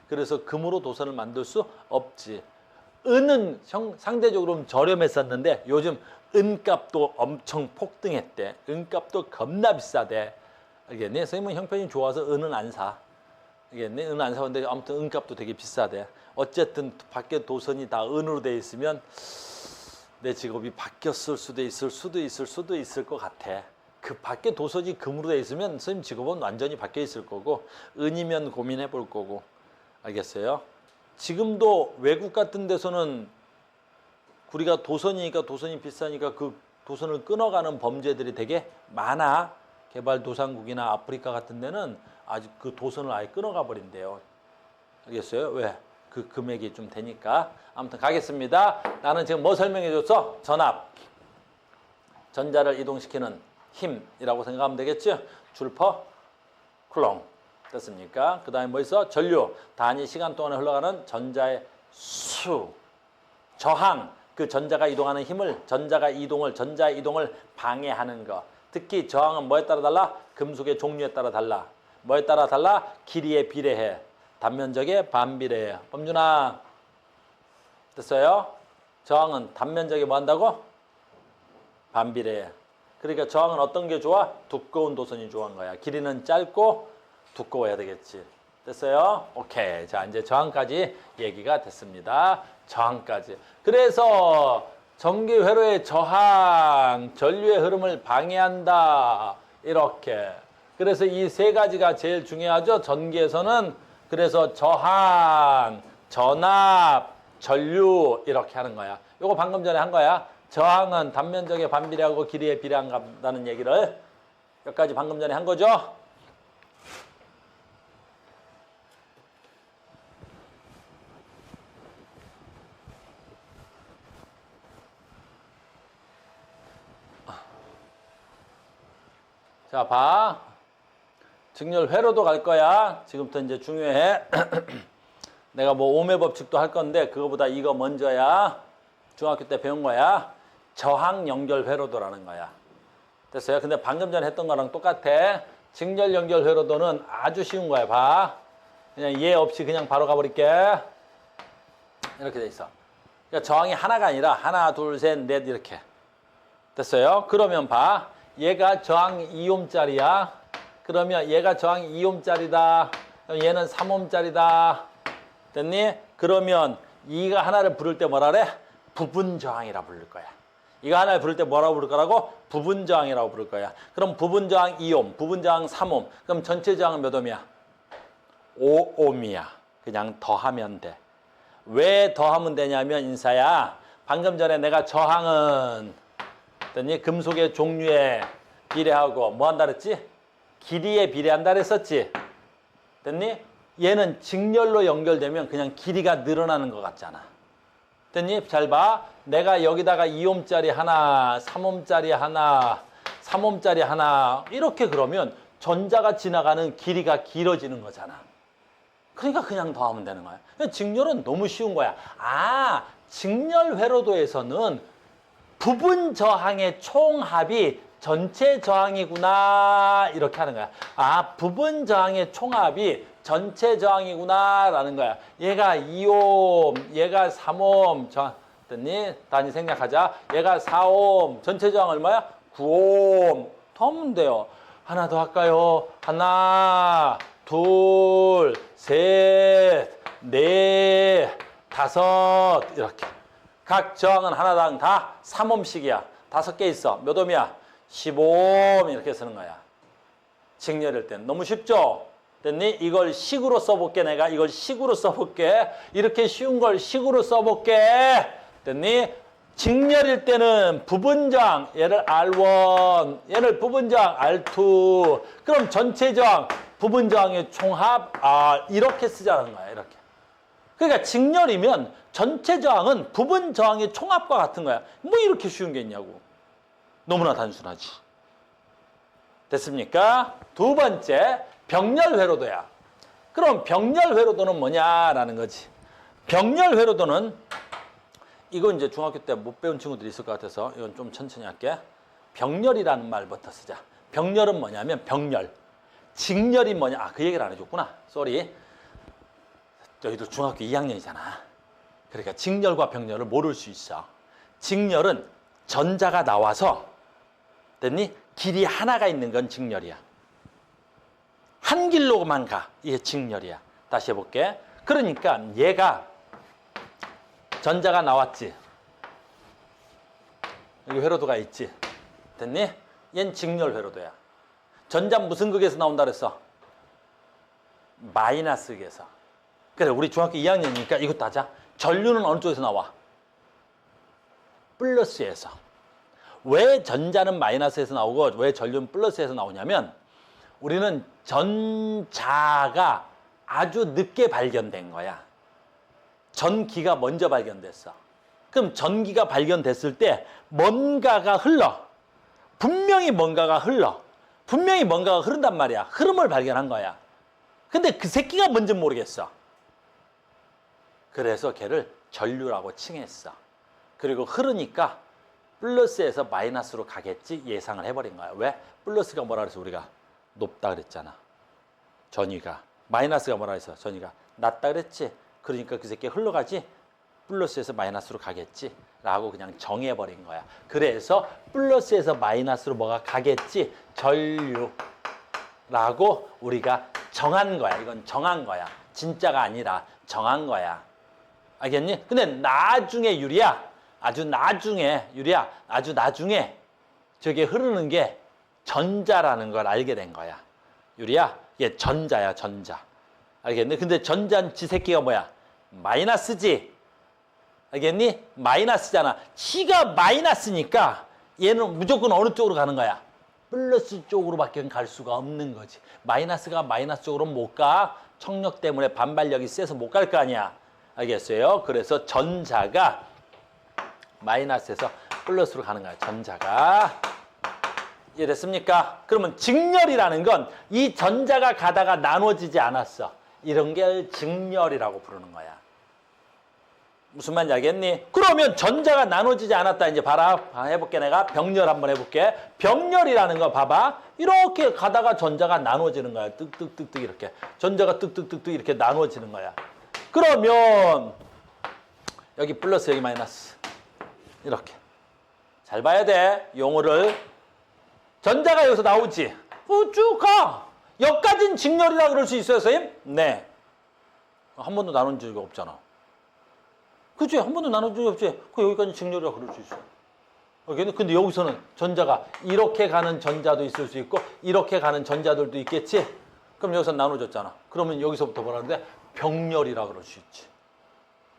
그래서 금으로 도선을 만들 수 없지. 은은 상대적으로 저렴했었는데 요즘 은값도 엄청 폭등했대. 은값도 겁나 비싸대. 알겠니? 선생님은 형편이 좋아서 은은 안 사. 알겠니? 은 안 사는데 아무튼 은값도 되게 비싸대. 어쨌든 밖에 도선이 다 은으로 돼 있으면 내 직업이 바뀌었을 수도 있을 것 같아. 그 밖에 도선이 금으로 돼 있으면 선생님 직업은 완전히 바뀌어 있을 거고 은이면 고민해 볼 거고. 알겠어요? 지금도 외국 같은 데서는 우리가 도선이니까 도선이 비싸니까 그 도선을 끊어가는 범죄들이 되게 많아. 개발도상국이나 아프리카 같은 데는 아직 그 도선을 아예 끊어가 버린대요. 알겠어요? 왜? 그 금액이 좀 되니까. 아무튼 가겠습니다. 나는 지금 뭐 설명해 줬어? 전압. 전자를 이동시키는 힘이라고 생각하면 되겠죠? 줄퍼 쿨롱. 됐습니까? 그 다음에 뭐 있어? 전류. 단위 시간 동안에 흘러가는 전자의 수. 저항. 그 전자가 이동하는 힘을, 전자의 이동을 방해하는 거. 특히 저항은 뭐에 따라 달라? 금속의 종류에 따라 달라. 뭐에 따라 달라? 길이에 비례해. 단면적에 반비례해. 범준아. 됐어요? 저항은 단면적에 뭐 한다고? 반비례해. 그러니까 저항은 어떤 게 좋아? 두꺼운 도선이 좋은 거야. 길이는 짧고 두꺼워야 되겠지. 됐어요? 오케이. 자, 이제 저항까지 얘기가 됐습니다. 저항까지. 그래서 전기 회로의 저항, 전류의 흐름을 방해한다. 이렇게. 그래서 이 세 가지가 제일 중요하죠. 전기에서는. 그래서 저항, 전압, 전류 이렇게 하는 거야. 요거 방금 전에 한 거야. 저항은 단면적에 반비례하고 길이에 비례한다는 얘기를 여기까지 방금 전에 한 거죠. 자, 봐. 직렬 회로도 갈 거야. 지금부터 이제 중요해. 내가 뭐 오매 법칙도 할 건데 그거보다 이거 먼저야. 중학교 때 배운 거야. 저항 연결 회로도라는 거야. 됐어요? 근데 방금 전에 했던 거랑 똑같아. 직렬 연결 회로도는 아주 쉬운 거야. 봐. 그냥 얘 없이 그냥 바로 가버릴게. 이렇게 돼 있어. 그러니까 저항이 하나가 아니라 하나, 둘, 셋, 넷 이렇게. 됐어요? 그러면 봐. 얘가 저항 2옴짜리야. 그러면 얘가 저항 2옴짜리다. 얘는 3옴짜리다. 됐니? 그러면 이가 하나를 부를 때 뭐라 그래? 부분 저항이라 부를 거야. 이거 하나를 부를 때 뭐라고 부를 거라고? 부분 저항이라고 부를 거야. 그럼 부분 저항 2옴, 부분 저항 3옴. 그럼 전체 저항은 몇 옴이야? 5옴이야. 그냥 더하면 돼. 왜 더하면 되냐면 인사야. 방금 전에 내가 저항은 됐니? 금속의 종류에 비례하고 뭐 한다 그랬지? 길이에 비례한다 그랬었지? 됐니? 얘는 직렬로 연결되면 그냥 길이가 늘어나는 것 같잖아. 됐니? 잘 봐. 내가 여기다가 2옴짜리 하나, 3옴짜리 하나, 3옴짜리 하나 이렇게 그러면 전자가 지나가는 길이가 길어지는 거잖아. 그러니까 그냥 더하면 되는 거야. 직렬은 너무 쉬운 거야. 아, 직렬 회로도에서는 부분 저항의 총합이 전체 저항이구나 이렇게 하는 거야. 아, 부분 저항의 총합이 전체 저항이구나 라는 거야. 얘가 2옴, 얘가 3옴 저항 됐니? 단위 생략하자. 얘가 4옴, 전체 저항 얼마야? 9옴. 더 하면 돼요. 하나 더 할까요? 하나, 둘, 셋, 넷, 다섯 이렇게. 각 저항은 하나당 다 3옴씩이야. 5개 있어. 몇 옴이야? 15옴 이렇게 쓰는 거야. 직렬일 땐. 너무 쉽죠? 됐니? 이걸 식으로 써볼게. 내가 이걸 식으로 써볼게. 이렇게 쉬운 걸 식으로 써볼게. 됐니? 직렬일 때는 부분저항, 얘를 R1, 얘를 부분저항 R2. 그럼 전체 저항, 부분저항의 총합, 이렇게 쓰자는 거야. 이렇게. 그러니까 직렬이면 전체 저항은 부분 저항의 총합과 같은 거야. 뭐 이렇게 쉬운 게 있냐고. 너무나 단순하지. 됐습니까? 두 번째, 병렬 회로도야. 그럼 병렬 회로도는 뭐냐라는 거지. 병렬 회로도는 이거 이제 중학교 때 못 배운 친구들이 있을 것 같아서 이건 좀 천천히 할게. 병렬이라는 말부터 쓰자. 병렬은 뭐냐면 병렬. 직렬이 뭐냐. 그 얘기를 안 해줬구나. 쏘리. 너희도 중학교 2학년이잖아. 그러니까 직렬과 병렬을 모를 수 있어. 직렬은 전자가 나와서 됐니? 길이 하나가 있는 건 직렬이야. 한 길로만 가. 이게 직렬이야. 다시 해볼게. 그러니까 얘가 전자가 나왔지. 여기 회로도가 있지. 됐니? 얜 직렬 회로도야. 전자 무슨 극에서 나온다 그랬어? 마이너스 극에서. 그래, 우리 중학교 2학년이니까 이것도 하자. 전류는 어느 쪽에서 나와? 플러스에서. 왜 전자는 마이너스에서 나오고 왜 전류는 플러스에서 나오냐면 우리는 전자가 아주 늦게 발견된 거야. 전기가 먼저 발견됐어. 그럼 전기가 발견됐을 때 뭔가가 흘러. 분명히 뭔가가 흘러. 분명히 뭔가가 흐른단 말이야. 흐름을 발견한 거야. 근데 그 새끼가 뭔지 모르겠어. 그래서 걔를 전류라고 칭했어. 그리고 흐르니까 플러스에서 마이너스로 가겠지 예상을 해버린 거야. 왜? 플러스가 뭐라 그래서 우리가 높다 그랬잖아. 전위가. 마이너스가 뭐라 그랬어? 전위가 낮다 그랬지. 그러니까 그 새끼 흘러가지. 플러스에서 마이너스로 가겠지. 라고 그냥 정해버린 거야. 그래서 플러스에서 마이너스로 뭐가 가겠지. 전류라고 우리가 정한 거야. 이건 정한 거야. 진짜가 아니라 정한 거야. 알겠니? 근데 나중에 유리야. 아주 나중에 유리야. 아주 나중에 저게 흐르는 게 전자라는 걸 알게 된 거야. 유리야. 이게 전자야. 전자. 알겠니? 근데 전자는 지 새끼가 뭐야? 마이너스지. 알겠니? 마이너스잖아. G가 마이너스니까 얘는 무조건 어느 쪽으로 가는 거야? 플러스 쪽으로밖에 갈 수가 없는 거지. 마이너스가 마이너스 쪽으로 못 가. 청력 때문에 반발력이 세서 못 갈 거 아니야. 알겠어요? 그래서 전자가 마이너스에서 플러스로 가는 거야. 전자가. 이해됐습니까? 그러면 직렬이라는 건 이 전자가 가다가 나눠지지 않았어. 이런 게 직렬이라고 부르는 거야. 무슨 말인지 알겠니? 그러면 전자가 나눠지지 않았다. 이제 봐라. 해볼게. 내가 병렬 한번 해볼게. 병렬이라는 거 봐봐. 이렇게 가다가 전자가 나눠지는 거야. 뜩뜩뜩뜩 이렇게. 전자가 뜩뜩뜩뜩 이렇게 나눠지는 거야. 그러면 여기 플러스 여기 마이너스. 이렇게. 잘 봐야 돼. 용어를. 전자가 여기서 나오지. 쭉 가. 여기까지는 직렬이라 그럴 수 있어요, 선생님? 네. 한 번도 나눈 적이 없잖아. 그치? 한 번도 나눈 적이 없지? 그 여기까지 직렬이라 그럴 수 있어. 근데 여기서는 전자가 이렇게 가는 전자도 있을 수 있고 이렇게 가는 전자들도 있겠지? 그럼 여기서 나눠졌잖아. 그러면 여기서부터 뭐라 그러는데? 병렬이라 그럴 수 있지.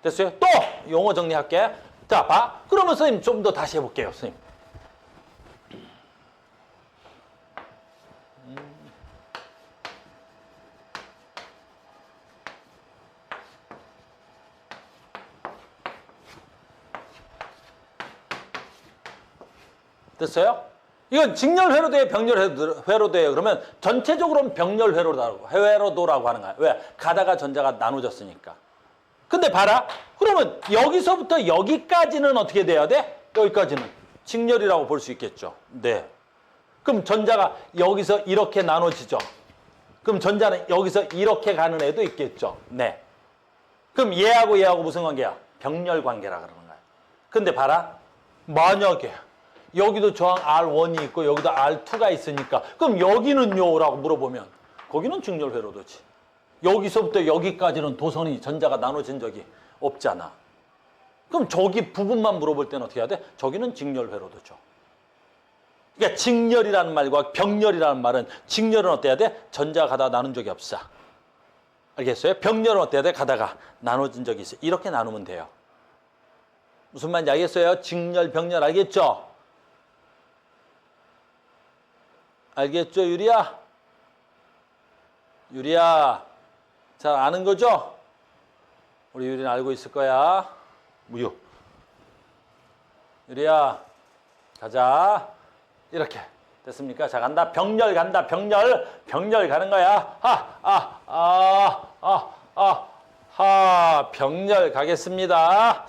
됐어요? 또 용어 정리할게. 자, 봐. 그러면 선생님 좀 더 다시 해볼게요, 선생님. 됐어요? 이건 직렬 회로도에 병렬 회로도예요. 그러면 전체적으로는 병렬 회로도라고 하는 거야. 왜? 가다가 전자가 나눠졌으니까. 근데 봐라. 그러면 여기서부터 여기까지는 어떻게 돼야 돼? 여기까지는 직렬이라고 볼 수 있겠죠. 네. 그럼 전자가 여기서 이렇게 나눠지죠. 그럼 전자는 여기서 이렇게 가는 애도 있겠죠. 네. 그럼 얘하고 무슨 관계야? 병렬 관계라 그러는 거야. 근데 봐라. 만약에 여기도 저항 R1이 있고 여기도 R2가 있으니까 그럼 여기는요? 라고 물어보면 거기는 직렬 회로도지. 여기서부터 여기까지는 도선이 전자가 나눠진 적이 없잖아. 그럼 저기 부분만 물어볼 때는 어떻게 해야 돼? 저기는 직렬 회로도죠. 그러니까 직렬이라는 말과 병렬이라는 말은 직렬은 어때야 돼? 전자가 가다가 나눈 적이 없어. 알겠어요? 병렬은 어때야 돼? 가다가 나눠진 적이 있어. 이렇게 나누면 돼요. 무슨 말인지 알겠어요? 직렬, 병렬 알겠죠? 알겠죠, 유리야? 유리야, 잘 아는 거죠? 우리 유리는 알고 있을 거야. 무유. 유리야, 가자. 이렇게. 됐습니까? 자, 간다. 병렬 간다. 병렬. 병렬 가는 거야. 병렬 가겠습니다.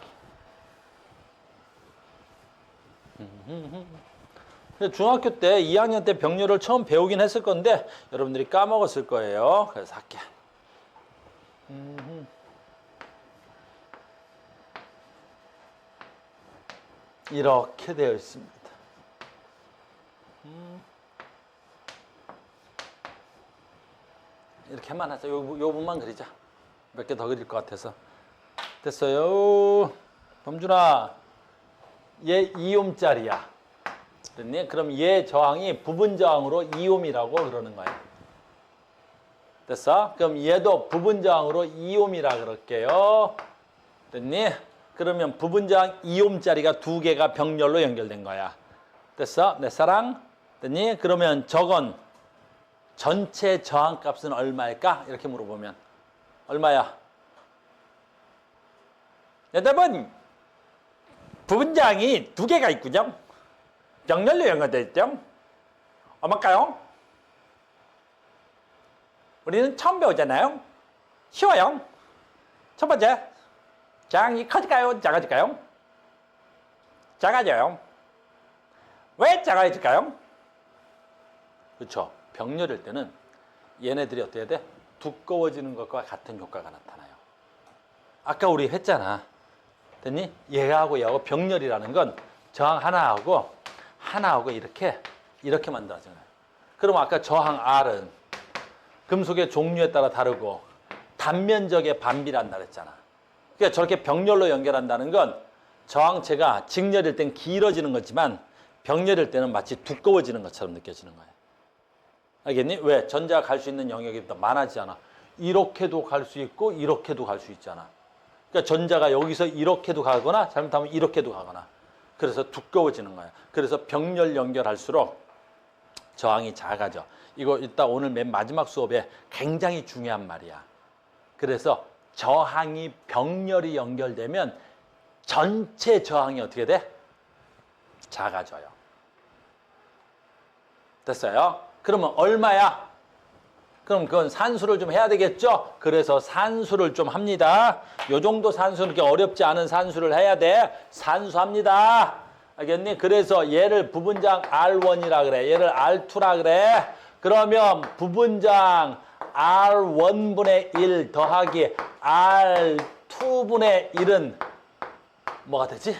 중학교 때 2학년 때 병렬을 처음 배우긴 했을 건데 여러분들이 까먹었을 거예요. 그래서 할게. 이렇게 되어 있습니다. 이렇게만 하자. 요 부분만 그리자. 몇 개 더 그릴 것 같아서. 됐어요. 범준아, 얘 2옴짜리야. 됐니? 그럼 얘 저항이 부분 저항으로 2옴이라고 그러는 거야. 됐어? 그럼 얘도 부분 저항으로 2옴이라 그럴게요. 됐니? 그러면 부분 저항 2옴짜리가 두 개가 병렬로 연결된 거야. 됐어? 내 사랑? 됐니? 그러면 저건 전체 저항값은 얼마일까? 이렇게 물어보면 얼마야? 여러분, 부분 저항이 두 개가 있군요. 병렬로 연결되어 있죠? 얼마일까요? 우리는 처음 배우잖아요. 쉬워요. 첫 번째, 저항이 커질까요? 작아질까요? 작아져요. 왜 작아질까요? 그렇죠. 병렬일 때는 얘네들이 어떻게 돼? 두꺼워지는 것과 같은 효과가 나타나요. 아까 우리 했잖아. 됐니? 얘하고 병렬이라는 건 저항 하나하고 이렇게 만들어져요. 그럼 아까 저항 R은 금속의 종류에 따라 다르고 단면적에 반비례한다 그랬잖아. 그러니까 저렇게 병렬로 연결한다는 건 저항체가 직렬일 땐 길어지는 거지만 병렬일 때는 마치 두꺼워지는 것처럼 느껴지는 거예요. 알겠니? 왜? 전자가 갈 수 있는 영역이 더 많아지잖아. 이렇게도 갈 수 있고 이렇게도 갈 수 있잖아. 그러니까 전자가 여기서 이렇게도 가거나 잘못하면 이렇게도 가거나 그래서 두꺼워지는 거야. 그래서 병렬 연결할수록 저항이 작아져. 이거 이따 오늘 맨 마지막 수업에 굉장히 중요한 말이야. 그래서 저항이 병렬이 연결되면 전체 저항이 어떻게 돼? 작아져요. 됐어요? 그러면 얼마야? 그럼 그건 산수를 좀 해야 되겠죠? 그래서 산수를 좀 합니다. 요 정도 산수는 그렇게 어렵지 않은 산수를 해야 돼. 산수합니다. 알겠니? 그래서 얘를 부분장 R1이라 그래. 얘를 R2라 그래. 그러면 부분장 R1분의 1 더하기 R2분의 1은 뭐가 되지?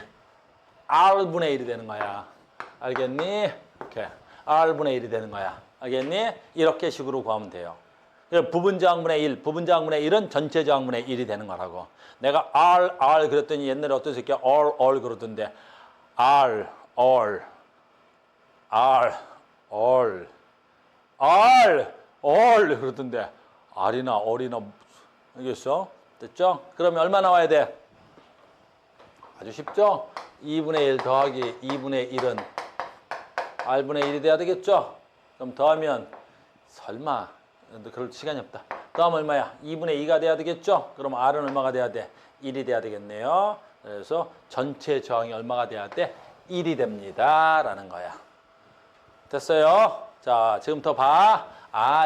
R분의 1이 되는 거야. 알겠니? 이렇게 R분의 1이 되는 거야. 알겠니? 이렇게 식으로 구하면 돼요. 부분저항분의 1, 부분저항분의 1은 전체 저항분의 1이 되는 거라고. 내가 R 그랬더니 옛날에 어떤 새끼가 all 그러던데 R 그러던데 R이나 all이나 알겠어? 됐죠? 그러면 얼마 나와야 돼? 아주 쉽죠? 2분의 1 더하기 2분의 1은 R분의 1이 돼야 되겠죠? 그럼 더하면 설마 그럴 시간이 없다. 더하면 얼마야? 2분의 2가 돼야 되겠죠? 그럼 R은 얼마가 돼야 돼? 1이 돼야 되겠네요. 그래서 전체 저항이 얼마가 돼야 돼? 1이 됩니다. 라는 거야. 됐어요? 자, 지금부터 봐.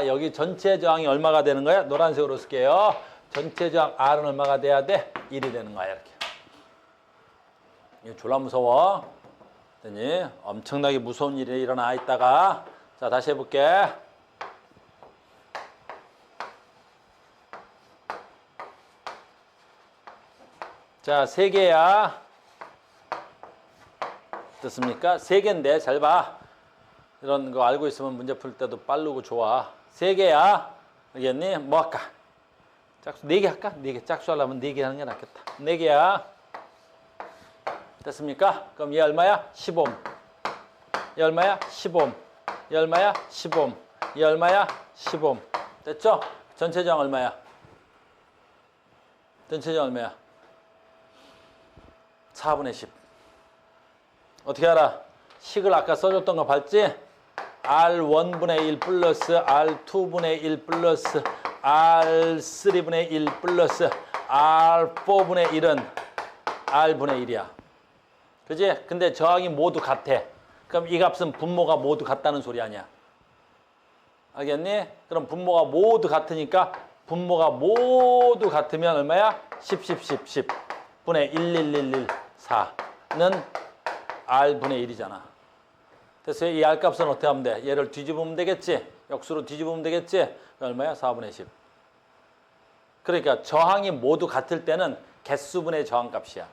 여기 전체 저항이 얼마가 되는 거야? 노란색으로 쓸게요. 전체 저항 R은 얼마가 돼야 돼? 1이 되는 거야. 이렇게. 이거 졸라 무서워. 됐니? 엄청나게 무서운 일이 일어나 있다가 자, 다시 해볼게. 자, 3개야. 됐습니까? 3개인데 잘 봐. 이런 거 알고 있으면 문제 풀 때도 빠르고 좋아. 3개야. 알겠니? 뭐 할까? 짝수 4개 할까? 4개. 짝수 하려면 4개 하는 게 낫겠다. 4개야. 됐습니까? 그럼 얘 얼마야? 10옴. 얘 얼마야? 10옴. 얘 얼마야? 10옴. 얘 얼마야? 10옴. 됐죠? 전체 저항 얼마야? 전체 저항 얼마야? 4분의 10. 어떻게 알아? 식을 아까 써줬던 거 봤지? R1분의 1 플러스 R2분의 1 플러스 R3분의 1 플러스 R4분의 1은 R분의 1이야. 그지? 근데 저항이 모두 같아. 그럼 이 값은 분모가 모두 같다는 소리 아니야. 알겠니? 그럼 분모가 모두 같으니까 분모가 모두 같으면 얼마야? 10 분의 11114는 R분의 1이잖아. 됐어요? 이 R 값은 어떻게 하면 돼? 얘를 뒤집으면 되겠지? 역수로 뒤집으면 되겠지? 얼마야? 4분의 10. 그러니까 저항이 모두 같을 때는 개수분의 저항값이야.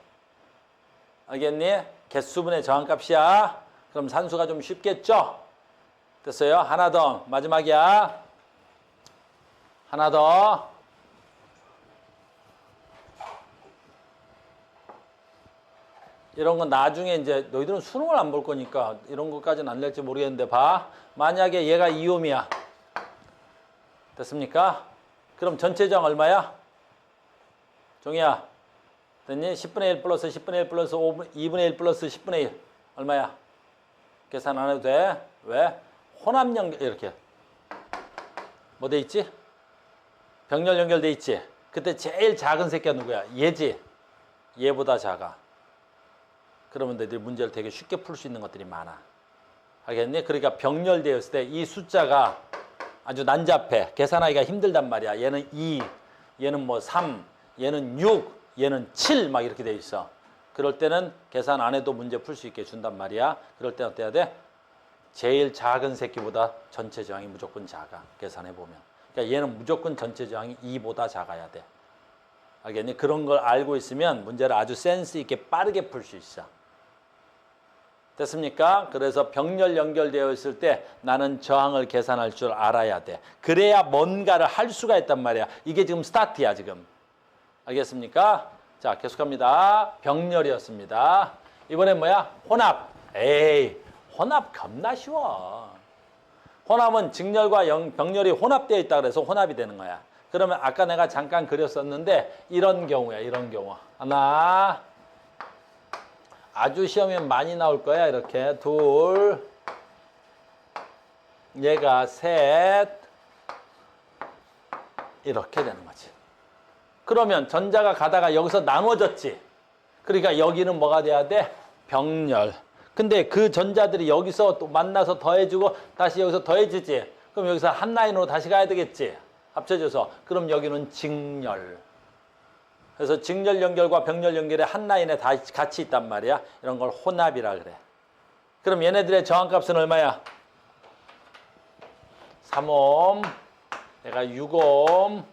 알겠니? 개수분의 저항값이야. 그럼 산수가 좀 쉽겠죠? 됐어요? 하나 더. 마지막이야. 하나 더. 이런 건 나중에 이제 너희들은 수능을 안 볼 거니까 이런 것까지는 안 낼지 모르겠는데 봐. 만약에 얘가 2옴이야. 됐습니까? 그럼 전체 저항 얼마야? 종이야. 됐니? 10분의 1 플러스 10분의 1 플러스 2분의 1 플러스 10분의 1 얼마야? 계산 안 해도 돼. 왜? 혼합 연결 이렇게 뭐 돼 있지? 병렬 연결돼 있지? 그때 제일 작은 새끼가 누구야? 얘지? 얘보다 작아. 그러면 너희들이 문제를 되게 쉽게 풀 수 있는 것들이 많아. 알겠니? 그러니까 병렬되었을 때 이 숫자가 아주 난잡해. 계산하기가 힘들단 말이야. 얘는 2, 얘는 뭐 3, 얘는 6, 얘는 7 막 이렇게 돼 있어. 그럴 때는 계산 안 해도 문제 풀 수 있게 준단 말이야. 그럴 때는 어때야 돼? 제일 작은 새끼보다 전체 저항이 무조건 작아. 계산해 보면. 그러니까 얘는 무조건 전체 저항이 2보다 작아야 돼. 알겠니? 그런 걸 알고 있으면 문제를 아주 센스 있게 빠르게 풀 수 있어. 됐습니까? 그래서 병렬 연결되어 있을 때 나는 저항을 계산할 줄 알아야 돼. 그래야 뭔가를 할 수가 있단 말이야. 이게 지금 스타트야, 지금. 알겠습니까? 자, 계속합니다. 병렬이었습니다. 이번엔 뭐야? 혼합. 에이, 혼합 겁나 쉬워. 혼합은 직렬과 병렬이 혼합되어 있다 그래서 혼합이 되는 거야. 그러면 아까 내가 잠깐 그렸었는데 이런 경우야. 이런 경우. 하나. 아주 시험에 많이 나올 거야. 이렇게. 둘. 얘가 셋. 이렇게 되는 거지. 그러면 전자가 가다가 여기서 나눠졌지. 그러니까 여기는 뭐가 돼야 돼? 병렬. 근데 그 전자들이 여기서 또 만나서 더해지고 다시 여기서 더해지지. 그럼 여기서 한 라인으로 다시 가야 되겠지. 합쳐져서. 그럼 여기는 직렬. 그래서 직렬 연결과 병렬 연결이 한 라인에 다 같이 있단 말이야. 이런 걸 혼합이라 그래. 그럼 얘네들의 저항값은 얼마야? 3옴. 얘가 6옴.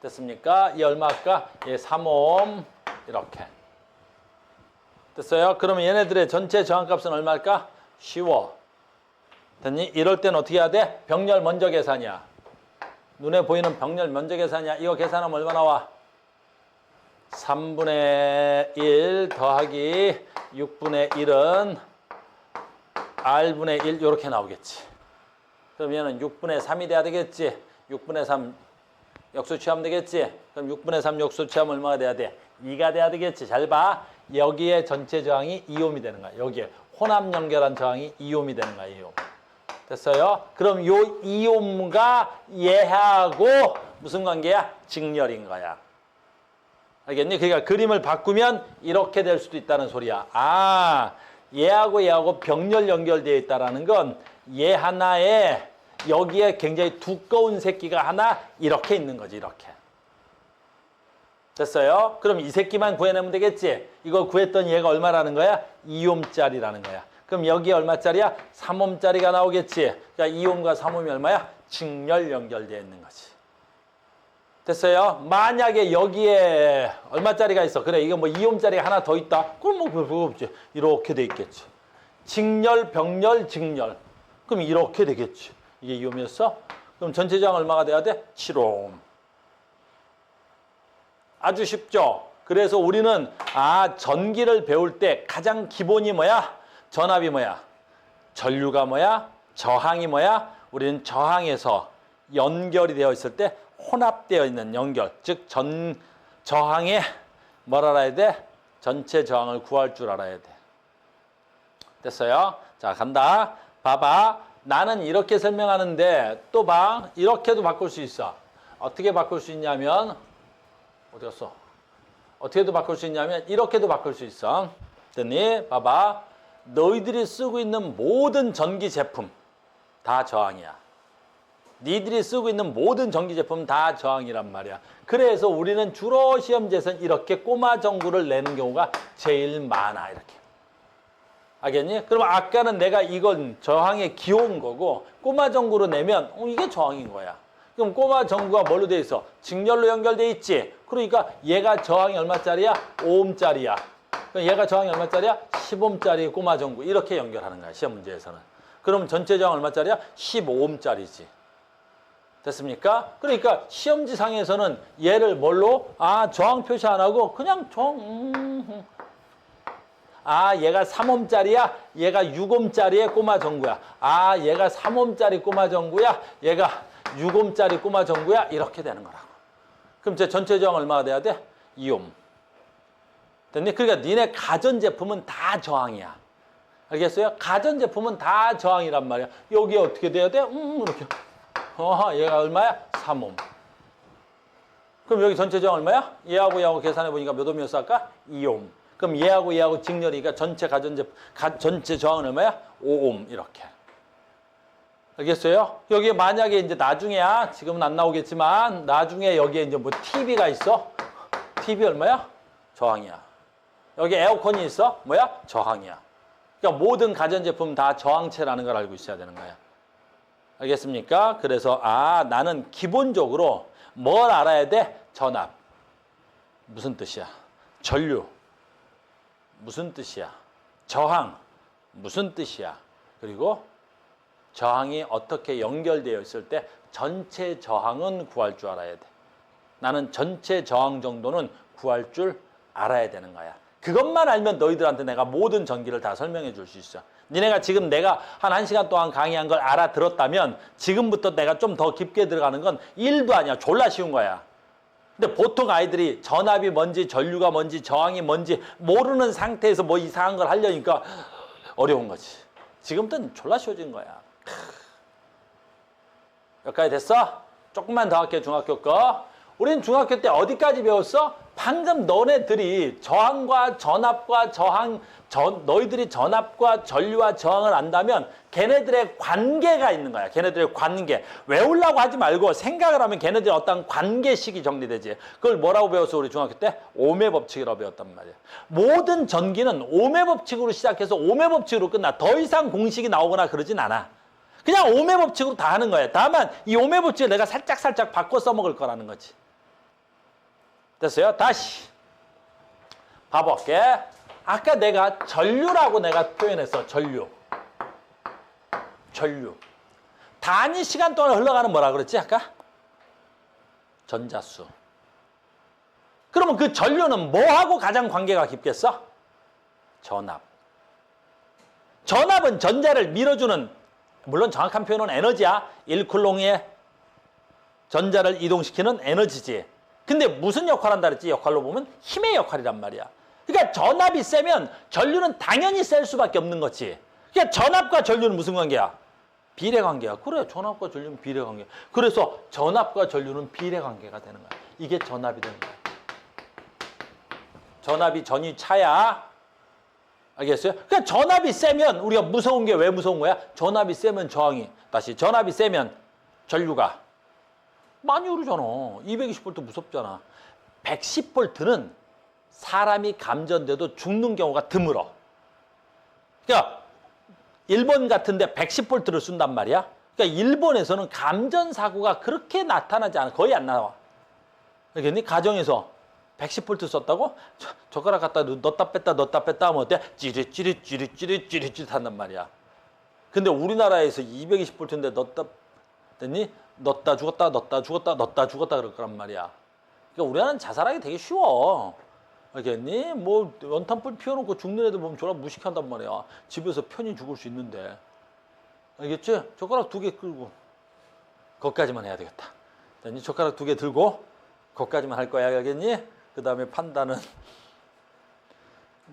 됐습니까? 얘 얼마 할까? 얘 3옴. 이렇게. 됐어요? 그러면 얘네들의 전체 저항값은 얼마일까? 쉬워. 됐니? 이럴 땐 어떻게 해야 돼? 병렬 먼저 계산이야. 눈에 보이는 병렬 먼저 계산이야. 이거 계산하면 얼마 나와? 3분의 1 더하기 6분의 1은 R분의 1 이렇게 나오겠지. 그럼 얘는 6분의 3이 돼야 되겠지. 6분의 3 역수 취하면 되겠지. 그럼 6분의 3 역수 취하면 얼마가 돼야 돼? 2가 돼야 되겠지. 잘 봐. 여기에 전체 저항이 2옴이 되는 거야. 여기에 혼합 연결한 저항이 2옴이 되는 거야. 2옴. 됐어요? 그럼 요 2옴과 얘하고 무슨 관계야? 직렬인 거야. 알겠니? 그러니까 그림을 바꾸면 이렇게 될 수도 있다는 소리야. 아, 얘하고 병렬 연결되어 있다는 건 얘 하나에 여기에 굉장히 두꺼운 새끼가 하나 이렇게 있는 거지. 이렇게. 됐어요? 그럼 이 새끼만 구해내면 되겠지? 이거 구했던 얘가 얼마라는 거야? 2옴짜리라는 거야. 그럼 여기에 얼마짜리야? 3옴짜리가 나오겠지? 그러니까 2옴과 3옴이 얼마야? 직렬 연결되어 있는 거지. 됐어요? 만약에 여기에 얼마짜리가 있어? 그래, 이거 뭐 2옴짜리가 하나 더 있다? 그럼 뭐 그거 없지. 이렇게 돼 있겠지. 직렬, 병렬, 직렬. 그럼 이렇게 되겠지. 이게 2옴이었어? 그럼 전체 저항 얼마가 돼야 돼? 7옴. 아주 쉽죠? 그래서 우리는 전기를 배울 때 가장 기본이 뭐야? 전압이 뭐야? 전류가 뭐야? 저항이 뭐야? 우리는 저항에서 연결이 되어 있을 때 혼합되어 있는 연결, 즉 저항에 뭘 알아야 돼? 전체 저항을 구할 줄 알아야 돼. 됐어요? 자, 간다. 봐봐. 나는 이렇게 설명하는데 또 봐. 이렇게도 바꿀 수 있어. 어떻게 바꿀 수 있냐면 어디 갔어? 어떻게도 바꿀 수 있냐면 이렇게도 바꿀 수 있어. 됐니? 봐봐. 너희들이 쓰고 있는 모든 전기 제품 다 저항이야. 니들이 쓰고 있는 모든 전기 제품은 다 저항이란 말이야. 그래서 우리는 주로 시험지에서는 이렇게 꼬마 전구를 내는 경우가 제일 많아. 이렇게. 알겠니? 그럼 아까는 내가 이건 저항에 기호인 거고 꼬마 전구로 내면 이게 저항인 거야. 그럼 꼬마 전구가 뭘로 돼 있어? 직렬로 연결돼 있지. 그러니까 얘가 저항이 얼마짜리야? 5옴짜리야. 그럼 얘가 저항이 얼마짜리야? 10옴짜리 꼬마 전구. 이렇게 연결하는 거야. 시험 문제에서는. 그럼 전체 저항 얼마짜리야? 15옴짜리지. 됐습니까? 그러니까 시험지상에서는 얘를 뭘로? 저항 표시 안 하고 그냥 얘가 3옴짜리야. 얘가 6옴짜리의 꼬마 전구야. 얘가 3옴짜리 꼬마 전구야. 얘가 6옴짜리 꼬마 전구야. 이렇게 되는 거라고. 그럼 제 전체 저항 얼마가 돼야 돼? 2옴. 됐니? 그러니까 니네 가전제품은 다 저항이야. 알겠어요? 가전제품은 다 저항이란 말이야. 여기에 어떻게 돼야 돼? 이렇게. 얘가 얼마야? 3옴. 그럼 여기 전체 저항 얼마야? 얘하고 계산해 보니까 몇 옴이었어 아까? 2옴. 그럼 얘하고 직렬이니까 전체 전체 저항은 얼마야? 5옴 이렇게. 알겠어요? 여기에 만약에 이제 나중에야 지금은 안 나오겠지만 나중에 여기에 이제 뭐 TV가 있어? TV 얼마야? 저항이야. 여기 에어컨이 있어? 뭐야? 저항이야. 그러니까 모든 가전제품 다 저항체라는 걸 알고 있어야 되는 거야. 알겠습니까? 그래서 나는 기본적으로 뭘 알아야 돼? 전압. 무슨 뜻이야? 전류. 무슨 뜻이야? 저항. 무슨 뜻이야? 그리고 저항이 어떻게 연결되어 있을 때 전체 저항은 구할 줄 알아야 돼. 나는 전체 저항 정도는 구할 줄 알아야 되는 거야. 그것만 알면 너희들한테 내가 모든 전기를 다 설명해 줄 수 있어. 니네가 지금 내가 한 1시간 동안 강의한 걸 알아들었다면 지금부터 내가 좀 더 깊게 들어가는 건 일도 아니야. 졸라 쉬운 거야. 근데 보통 아이들이 전압이 뭔지 전류가 뭔지 저항이 뭔지 모르는 상태에서 뭐 이상한 걸 하려니까 어려운 거지. 지금부터는 졸라 쉬워진 거야. 여기까지 됐어? 조금만 더 할게 중학교 거. 우린 중학교 때 어디까지 배웠어? 방금 너네들이 저항과 전압과 저항, 너희들이 전압과 전류와 저항을 안다면 걔네들의 관계가 있는 거야. 걔네들의 관계. 외우려고 하지 말고 생각을 하면 걔네들의 어떤 관계식이 정리되지. 그걸 뭐라고 배웠어? 우리 중학교 때? 오음의 법칙이라고 배웠단 말이야. 모든 전기는 오음의 법칙으로 시작해서 오음의 법칙으로 끝나. 더 이상 공식이 나오거나 그러진 않아. 그냥 오음의 법칙으로 다 하는 거야. 다만 이 오음의 법칙을 내가 살짝 바꿔 써먹을 거라는 거지. 됐어요? 다시 봐볼게. 아까 내가 전류라고 내가 표현했어. 전류. 단위 시간 동안 흘러가는 뭐라 그랬지 아까? 전자수. 그러면 그 전류는 뭐하고 가장 관계가 깊겠어? 전압. 전압은 전자를 밀어주는, 물론 정확한 표현은 에너지야. 1쿨롱의 전자를 이동시키는 에너지지. 근데 무슨 역할을 한다 그랬지? 역할로 보면 힘의 역할이란 말이야. 그러니까 전압이 세면 전류는 당연히 셀 수밖에 없는 거지. 그러니까 전압과 전류는 무슨 관계야? 비례관계야. 그래, 전압과 전류는 비례관계. 그래서 전압과 전류는 비례관계가 되는 거야. 이게 전압이 되는 거야. 전압이 전이 차야. 알겠어요? 그러니까 전압이 세면 우리가 무서운 게 왜 무서운 거야? 전압이 세면 저항이, 다시 전압이 세면 전류가 많이 오르잖아. 220V 무섭잖아. 110V는 사람이 감전돼도 죽는 경우가 드물어. 그러니까 일본 같은데 110V를 쓴단 말이야. 그러니까 일본에서는 감전 사고가 그렇게 나타나지 않아. 거의 안 나와. 알겠니? 가정에서 110V 썼다고? 젓가락 갖다 넣었다 뺐다 하면 어때? 찌릿 한단 말이야. 근데 우리나라에서 220V인데 넣었다 뺐니? 넣었다 죽었다 그럴 거란 말이야. 그러니까 우리나라는 자살하기 되게 쉬워. 알겠니? 뭐 연탄불 피워놓고 죽는 애들 보면 졸라 무식한단 말이야. 집에서 편히 죽을 수 있는데. 알겠지? 젓가락 2개 끌고 거기까지만 해야 되겠다. 됐니? 젓가락 2개 들고 거기까지만 할 거야. 알겠니? 그 다음에 판단은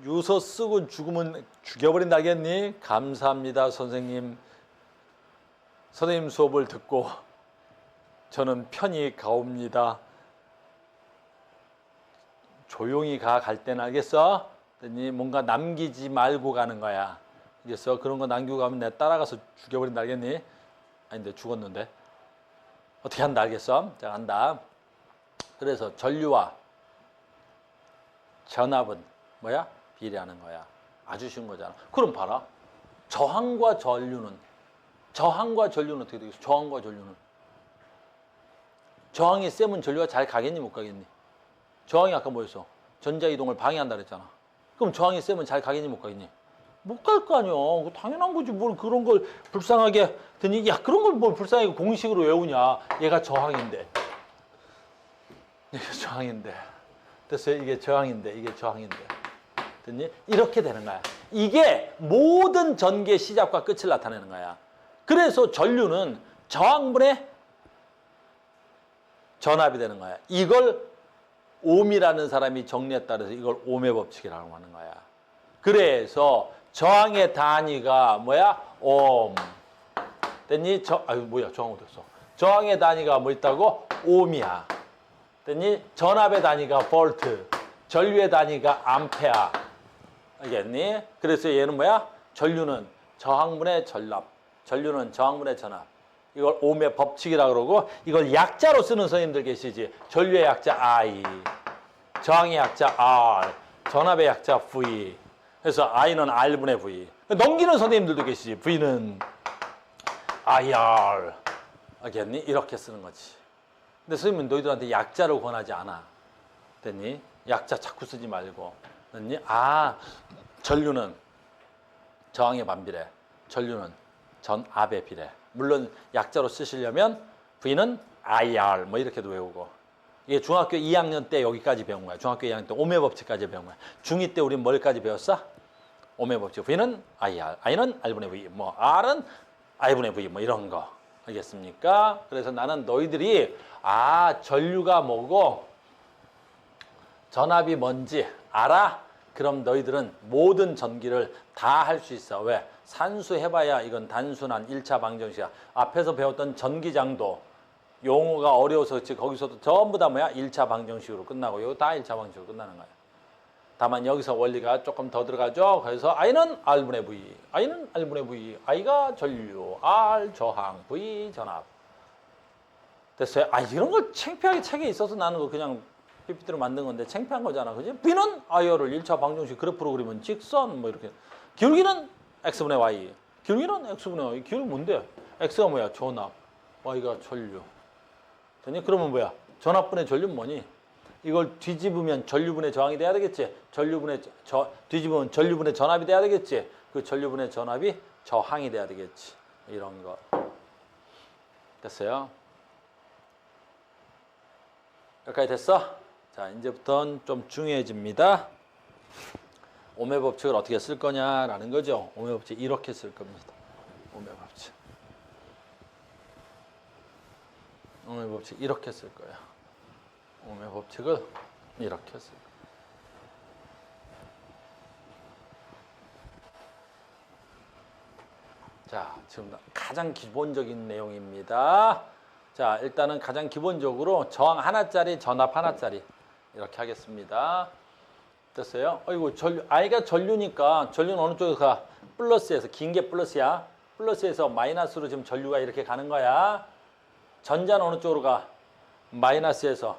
유서 쓰고 죽으면 죽여버린다. 알겠니? 감사합니다. 선생님 수업을 듣고 저는 편히 가옵니다. 조용히 갈 때는 알겠어? 뭔가 남기지 말고 가는 거야. 알겠어? 그런 거 남기고 가면 내가 따라가서 죽여버린다. 알겠니? 아닌데 죽었는데. 어떻게 한다. 알겠어? 자, 한다. 그래서 전류와 전압은 뭐야? 비례하는 거야. 아주 쉬운 거잖아. 그럼 봐라. 저항과 전류는 어떻게 되겠어? 저항과 전류는. 저항이 세면 전류가 잘 가겠니? 못 가겠니? 저항이 아까 뭐였어? 전자이동을 방해한다 그랬잖아. 그럼 저항이 세면 잘 가겠니? 못 가겠니? 못 갈 거 아니야. 당연한 거지. 뭘 그런 걸 불쌍하게 드니? 야, 그런 걸 뭘 불쌍하게 공식으로 외우냐. 얘가 저항인데. 이게 저항인데. 됐어요? 이게 저항인데. 됐니? 이렇게 되는 거야. 이게 모든 전기의 시작과 끝을 나타내는 거야. 그래서 전류는 저항분의 전압이 되는 거야. 이걸 옴이라는 사람이 정리했다 그래서 이걸 옴의 법칙이라고 하는 거야. 그래서 저항의 단위가 뭐야? 옴. 됐니? 저항 어딨어? 저항의 단위가 뭐 있다고? 옴이야. 됐니? 전압의 단위가 볼트. 전류의 단위가 암페아. 알겠니? 그래서 얘는 뭐야? 전류는 저항분의 전압. 전류는 저항분의 전압. 이걸 옴의 법칙이라고 그러고 이걸 약자로 쓰는 선생님들 계시지. 전류의 약자 I, 저항의 약자 R, 전압의 약자 V. 그래서 I는 R분의 V. 넘기는 선생님들도 계시지. V는 IR. 알겠니? 이렇게 쓰는 거지. 근데 선생님은 너희들한테 약자를 권하지 않아. 됐니? 약자 자꾸 쓰지 말고. 됐니? 전류는 저항의 반비례. 전류는 전압의 비례. 물론 약자로 쓰시려면 V는 IR 뭐 이렇게도 외우고 이게 중학교 2학년 때 여기까지 배운 거야. 중학교 2학년 때 오매 법칙까지 배운 거야. 중2 때 우린 뭘까지 배웠어? 오매 법칙. V는 IR, I는 R분의 V, 뭐 R은 I분의 V, 뭐 이런 거. 알겠습니까? 그래서 나는 너희들이 전류가 뭐고 전압이 뭔지 알아? 그럼 너희들은 모든 전기를 다 할 수 있어. 왜? 산수 해봐야 이건 단순한 1차 방정식이야. 앞에서 배웠던 전기장도 용어가 어려워서 그렇지 거기서도 전부 다 뭐야? 1차 방정식으로 끝나고 이거 다 1차 방정식으로 끝나는 거야. 다만 여기서 원리가 조금 더 들어가죠. 그래서 I는 R분의 V, I는 R분의 V, I가 전류, R 저항, V 전압. 됐어요? 이런 걸 창피하게 책에 있어서 나는 거 그냥 PPT로 만든 건데 창피한 거잖아. 그지? B는 IR을 1차 방정식 그래프로 그리면 직선 뭐 이렇게. 기울기는 X분의 Y. 기울기는 X분의 Y. 기울기 뭔데? X가 뭐야? 전압. Y가 전류. 됐니? 그러면 뭐야? 전압분의 전류는 뭐니? 이걸 뒤집으면 전류분의 저항이 돼야 되겠지? 뒤집으면 전류분의 전압이 돼야 되겠지? 그 전류분의 전압이 저항이 돼야 되겠지? 이런 거. 됐어요? 여기까지 됐어? 자, 이제부터는 좀 중요해집니다. 오매 법칙을 어떻게 쓸 거냐라는 거죠. 오매 법칙 이렇게 쓸 겁니다. 오매 법칙. 오매 법칙 이렇게 쓸 거예요. 오매 법칙을 이렇게 쓸 거예요. 자, 지금 가장 기본적인 내용입니다. 자, 일단은 가장 기본적으로 저항 하나짜리, 전압 하나짜리 이렇게 하겠습니다. 됐어요? 어이구, I가 전류니까 전류는 어느 쪽에 가? 플러스에서, 긴 게 플러스야. 플러스에서 마이너스로 지금 전류가 이렇게 가는 거야. 전자는 어느 쪽으로 가? 마이너스에서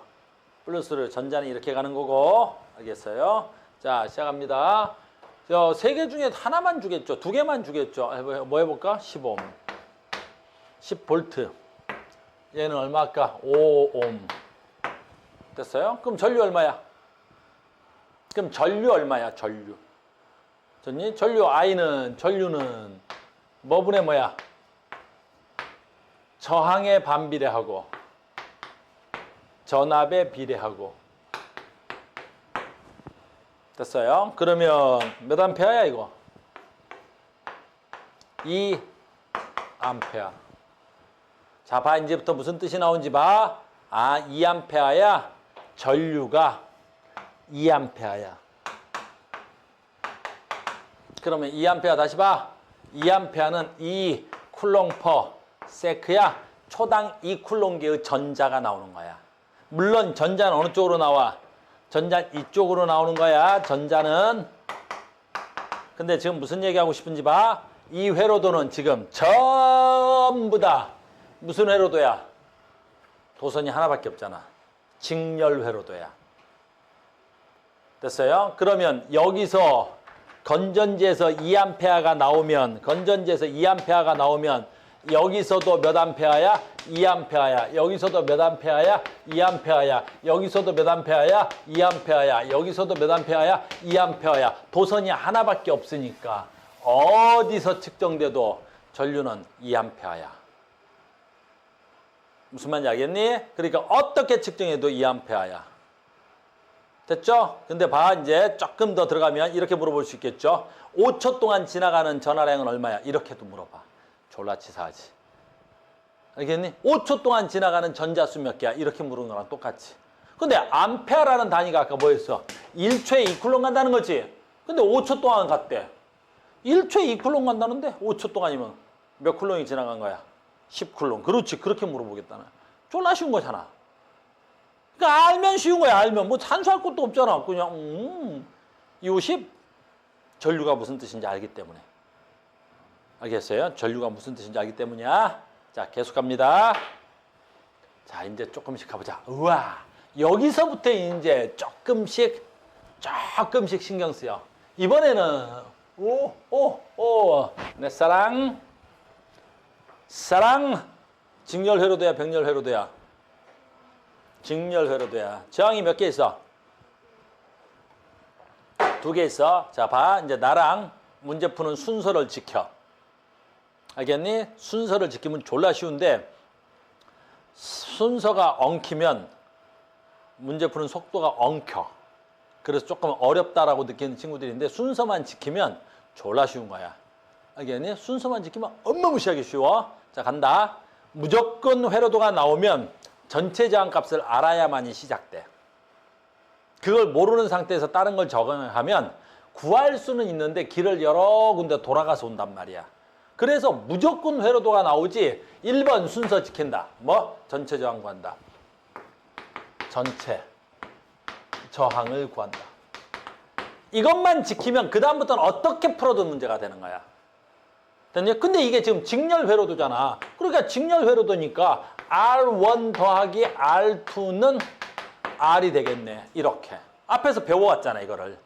플러스로 전자는 이렇게 가는 거고. 알겠어요? 자, 시작합니다. 세 개 중에 하나만 주겠죠? 두 개만 주겠죠? 뭐 해볼까? 15옴. 10V. 얘는 얼마일까? 5옴. 됐어요? 그럼 전류 얼마야? 그럼 전류 얼마야? 전류. 됐니? 전류는 뭐 분의 뭐야? 저항에 반비례하고 전압에 비례하고. 됐어요? 그러면 몇 암페어야 이거? 2암페어. 자, 봐. 이제부터 무슨 뜻이 나온지 봐. 2암페어야. 전류가 2암페어야. 그러면 2암페어 다시 봐. 2암페어는 2 쿨롱 퍼 세크야. 초당 2쿨롱계의 전자가 나오는 거야. 물론 전자는 어느 쪽으로 나와? 전자는 이쪽으로 나오는 거야. 전자는. 근데 지금 무슨 얘기하고 싶은지 봐. 이 회로도는 지금 전부 다 무슨 회로도야? 도선이 하나밖에 없잖아. 직렬 회로도야. 됐어요? 그러면 여기서 건전지에서 2암페어가 나오면 여기서도 몇 암페어야? 2암페어야. 여기서도 몇 암페어야? 2암페어야. 여기서도 몇 암페어야? 2암페어야. 여기서도 몇 암페어야? 2암페어야. 도선이 하나밖에 없으니까 어디서 측정돼도 전류는 2암페어야. 무슨 말인지 알겠니? 그러니까 어떻게 측정해도 2암페어야. 됐죠? 근데 봐, 이제 조금 더 들어가면 이렇게 물어볼 수 있겠죠? 5초 동안 지나가는 전하량은 얼마야? 이렇게도 물어봐. 졸라 치사하지. 알겠니? 5초 동안 지나가는 전자수 몇 개야? 이렇게 물은 거랑 똑같이. 근데 암페어라는 단위가 아까 뭐였어? 1초에 2쿨롱 간다는 거지? 근데 5초 동안 갔대. 1초에 2쿨롱 간다는데 5초 동안이면 몇 쿨롱이 지나간 거야? 10쿨롱. 그렇지. 그렇게 물어보겠다는. 졸라 쉬운 거잖아. 그러니까 알면 쉬운 거야. 알면. 뭐 산수할 것도 없잖아. 그냥 250 전류가 무슨 뜻인지 알기 때문에. 알겠어요? 전류가 무슨 뜻인지 알기 때문이야. 자, 계속 갑니다. 자, 이제 조금씩 가보자. 우와, 여기서부터 이제 조금씩 신경 쓰여. 이번에는 내 사랑 직렬 회로도야, 병렬 회로도야? 직렬 회로도야. 저항이 몇 개 있어? 2개 있어. 자, 봐. 이제 나랑 문제 푸는 순서를 지켜. 알겠니? 순서를 지키면 졸라 쉬운데 순서가 엉키면 문제 푸는 속도가 엉켜. 그래서 조금 어렵다라고 느끼는 친구들인데 순서만 지키면 졸라 쉬운 거야. 알겠니? 순서만 지키면 어마무시하게 쉬워. 자, 간다. 무조건 회로도가 나오면 전체 저항값을 알아야만이 시작돼. 그걸 모르는 상태에서 다른 걸 적용하면 구할 수는 있는데 길을 여러 군데 돌아가서 온단 말이야. 그래서 무조건 회로도가 나오지 1번 순서 지킨다. 뭐? 전체 저항 구한다. 전체 저항을 구한다. 이것만 지키면 그 다음부터는 어떻게 풀어도 문제가 되는 거야. 됐냐? 근데 이게 지금 직렬 회로도잖아. 그러니까 직렬 회로도니까 R1 더하기 R2는 R이 되겠네. 이렇게. 앞에서 배워왔잖아, 이거를.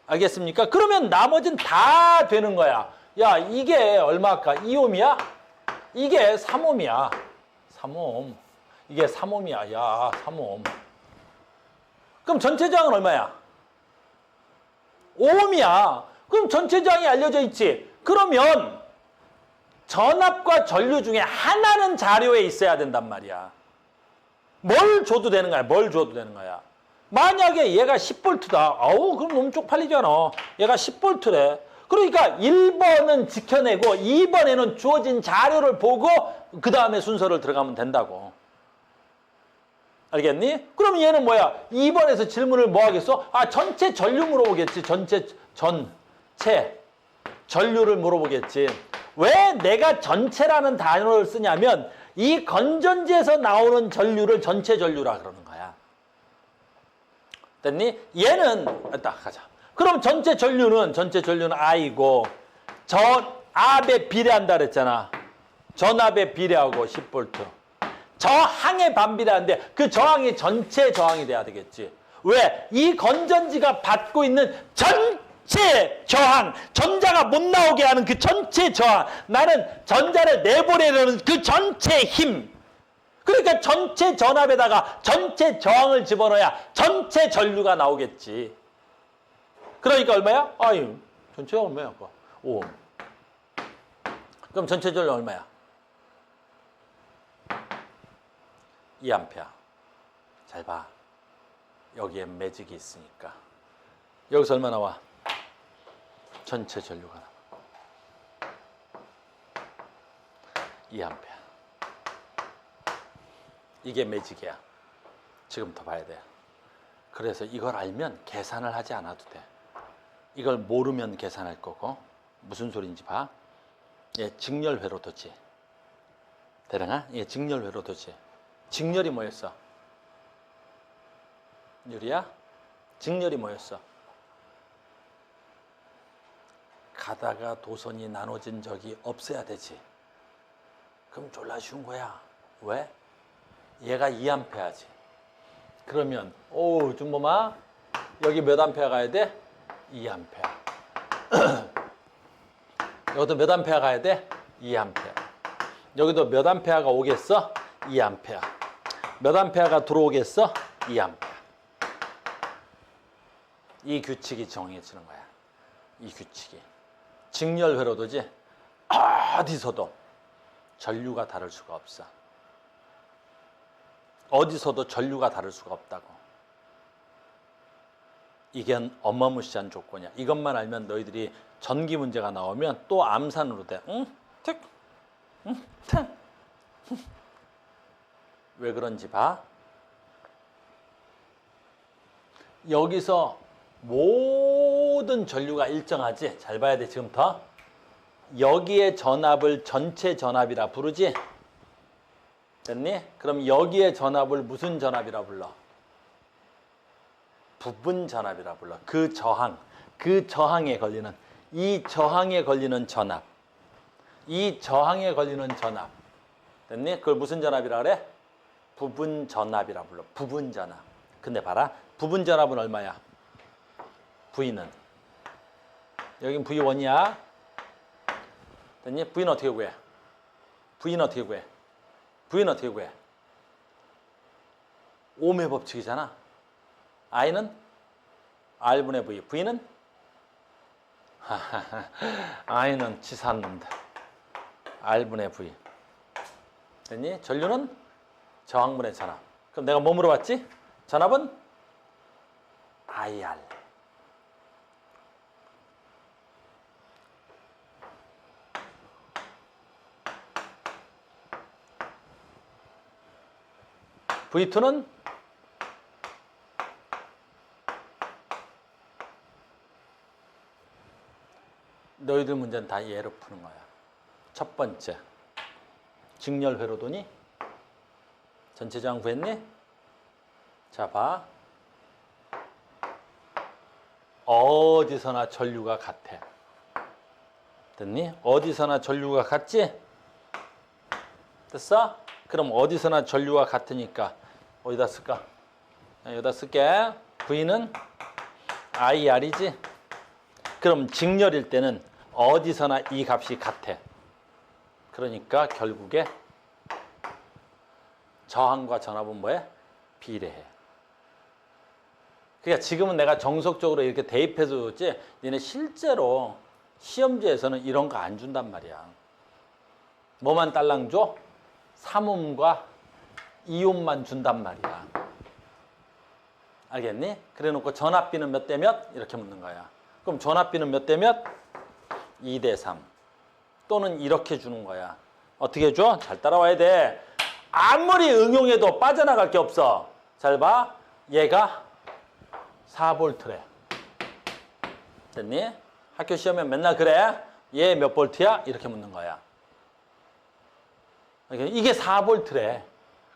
알겠습니까? 그러면 나머지는 다 되는 거야. 야, 이게 얼마일까? 2옴이야? 이게 3옴이야. 3옴. 이게 3옴이야. 야, 3옴. 그럼 전체 저항은 얼마야? 5옴이야. 그럼 전체 저항이 알려져 있지. 그러면 전압과 전류 중에 하나는 자료에 있어야 된단 말이야. 뭘 줘도 되는 거야. 뭘 줘도 되는 거야. 만약에 얘가 10V다. 아우, 그럼 너무 쪽팔리잖아. 얘가 10V래. 그러니까 1번은 지켜내고 2번에는 주어진 자료를 보고 그 다음에 순서를 들어가면 된다고. 알겠니? 그럼 얘는 뭐야? 2번에서 질문을 뭐 하겠어? 아, 전체 전류 물어보겠지. 전체 전류를 물어보겠지. 왜 내가 전체라는 단어를 쓰냐면 이 건전지에서 나오는 전류를 전체 전류라 그러는 거야. 됐니? 얘는 일단 가자. 그럼 전체 전류는 I고 전압에 비례한다 그랬잖아. 전압에 비례하고 10V. 저항에 반비례하는데 그 저항이 전체 저항이 돼야 되겠지. 왜? 이 건전지가 받고 있는 전체 저항, 전자가 못 나오게 하는 그 전체 저항, 나는 전자를 내보내려는 그 전체 힘. 그러니까 전체 전압에다가 전체 저항을 집어넣어야 전체 전류가 나오겠지. 그러니까 얼마야? 아유, 전체가 얼마야? 5옴. 그럼 전체 전류 얼마야? 2A. 잘 봐. 여기에 매직이 있으니까. 여기서 얼마 나와? 전체 전류가 나와. 2A. 이게 매직이야. 지금부터 봐야 돼. 그래서 이걸 알면 계산을 하지 않아도 돼. 이걸 모르면 계산할 거고. 무슨 소리인지 봐. 얘 직렬 회로도지. 대령아? 얘 직렬 회로도지. 직렬이 뭐였어? 유리야? 직렬이 뭐였어? 가다가 도선이 나눠진 적이 없어야 되지. 그럼 졸라 쉬운 거야. 왜? 얘가 2A지. 그러면 오, 준범아, 여기 몇 암페어 가야 돼? 2A. 여기도 몇 암페어 가야 돼? 2A. 여기도 몇 암페어가 오겠어? 2A. 몇 암페어가 들어오겠어? 2A. 이 규칙이 정해지는 거야. 이 규칙이. 직렬 회로도지 어디서도 전류가 다를 수가 없어. 어디서도 전류가 다를 수가 없다고. 이게 어마무시한 조건이야. 이것만 알면 너희들이 전기 문제가 나오면 또 암산으로 돼. 응? 틱? 응? 탕? 왜 그런지 봐. 여기서 모든 전류가 일정하지? 잘 봐야 돼, 지금부터. 여기에 전압을 전체 전압이라 부르지? 됐니? 그럼 여기에 전압을 무슨 전압이라 불러? 부분 전압이라 불러. 그 저항, 그 저항에 걸리는, 이 저항에 걸리는 전압, 이 저항에 걸리는 전압. 됐니? 그걸 무슨 전압이라 그래? 부분 전압이라 불러. 부분 전압. 근데 봐라. 부분 전압은 얼마야? V는. 여긴 V1이야. 됐니? V는 어떻게 구해? V는 어떻게 구해? V는 어떻게 구해? 오음의 법칙이잖아. I는 R분의 V. V는? I는 치사한놈다. R분의 V. 됐니? 전류는 저항분의 전압. 그럼 내가 뭐 물어봤지? 전압은 IR. V2는 너희들 문제는 다 예로 푸는 거야. 첫 번째, 직렬 회로도니? 전체 저항 구했니? 자, 봐. 어디서나 전류가 같아. 됐니? 어디서나 전류가 같지? 됐어? 그럼 어디서나 전류가 같으니까 어디다 쓸까? 여기다 쓸게. V는 IR이지? 그럼 직렬일 때는 어디서나 이 값이 같아. 그러니까 결국에 저항과 전압은 뭐해? 비례해. 그러니까 지금은 내가 정석적으로 이렇게 대입해서 줬지, 니네 실제로 시험지에서는 이런 거 안 준단 말이야. 뭐만 딸랑 줘? 3옴과 2옴만 준단 말이야. 알겠니? 그래 놓고 전압비는 몇 대 몇? 이렇게 묻는 거야. 그럼 전압비는 몇 대 몇? 2대 3. 또는 이렇게 주는 거야. 어떻게 줘? 잘 따라와야 돼. 아무리 응용해도 빠져나갈 게 없어. 잘 봐. 얘가 4V래. 됐니? 학교 시험에 맨날 그래. 얘 몇 볼트야? 이렇게 묻는 거야. 이게 4V래.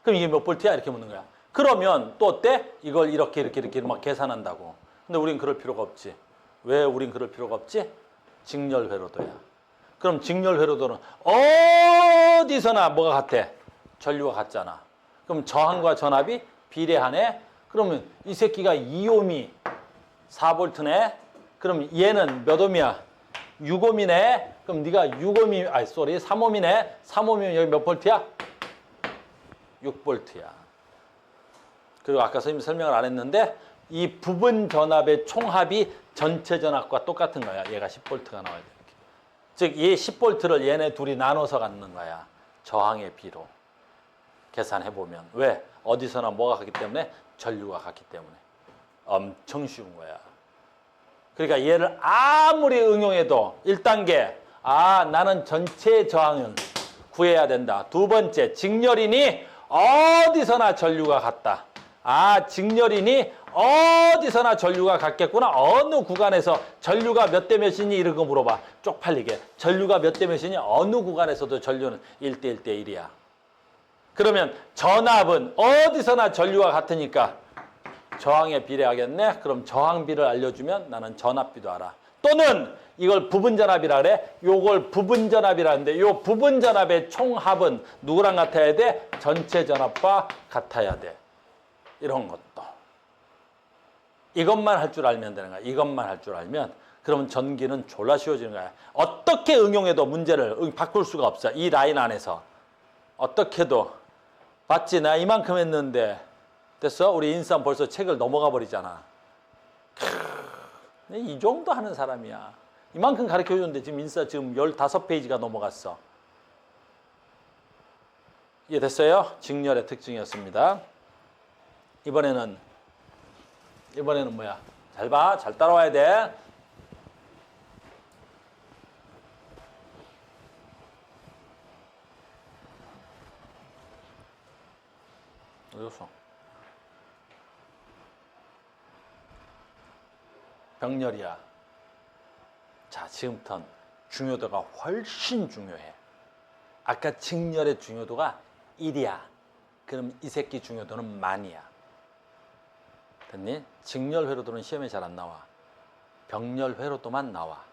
그럼 이게 몇 볼트야? 이렇게 묻는 거야. 그러면 또 어때? 이걸 이렇게 막 계산한다고. 근데 우린 그럴 필요가 없지. 왜 우린 그럴 필요가 없지? 직렬 회로도야. 그럼 직렬 회로도는 어디서나 뭐가 같아? 전류가 같잖아. 그럼 저항과 전압이 비례하네? 그러면 이 새끼가 2옴이 4V네? 그럼 얘는 몇 옴이야? 6옴이네? 그럼 네가 6옴이, 3옴이네? 3옴이면 여기 몇 볼트야? 6볼트야. 그리고 아까 선생님이 설명을 안 했는데 이 부분 전압의 총합이 전체 전압과 똑같은 거야. 얘가 10볼트가 나와야 돼. 즉, 이 10볼트를 얘네 둘이 나눠서 갖는 거야. 저항의 비로. 계산해보면. 왜? 어디서나 뭐가 같기 때문에? 전류가 같기 때문에. 엄청 쉬운 거야. 그러니까 얘를 아무리 응용해도 1단계, 나는 전체 저항은 구해야 된다. 두 번째, 직렬이니 어디서나 전류가 같다. 직렬이니 어디서나 전류가 같겠구나. 어느 구간에서 전류가 몇 대 몇이니 이런 거 물어봐. 쪽팔리게. 전류가 몇 대 몇이니 어느 구간에서도 전류는 1대 1대 1이야. 그러면 전압은 어디서나 전류가 같으니까 저항에 비례하겠네. 그럼 저항비를 알려주면 나는 전압비도 알아. 또는 이걸 부분전압이라 그래. 요걸 부분전압이라는데 요 부분전압의 총합은 누구랑 같아야 돼? 전체 전압과 같아야 돼. 이런 것도. 이것만 할 줄 알면 되는 거야. 이것만 할 줄 알면 그러면 전기는 졸라 쉬워지는 거야. 어떻게 응용해도 문제를 바꿀 수가 없어. 이 라인 안에서. 어떻게도. 봤지? 나 이만큼 했는데 됐어? 우리 인싸 벌써 책을 넘어가 버리잖아. 이 정도 하는 사람이야. 이만큼 가르쳐줬는데 지금 인싸 지금 15페이지가 넘어갔어. 이해됐어요? 직렬의 특징이었습니다. 이번에는 뭐야? 잘 봐. 잘 따라와야 돼. 어디서? 병렬이야. 자, 지금부터 중요도가 훨씬 중요해. 아까 직렬의 중요도가 1이야. 그럼 이 새끼 중요도는 만이야. 됐니? 직렬 회로도는 시험에 잘 안 나와. 병렬 회로도만 나와.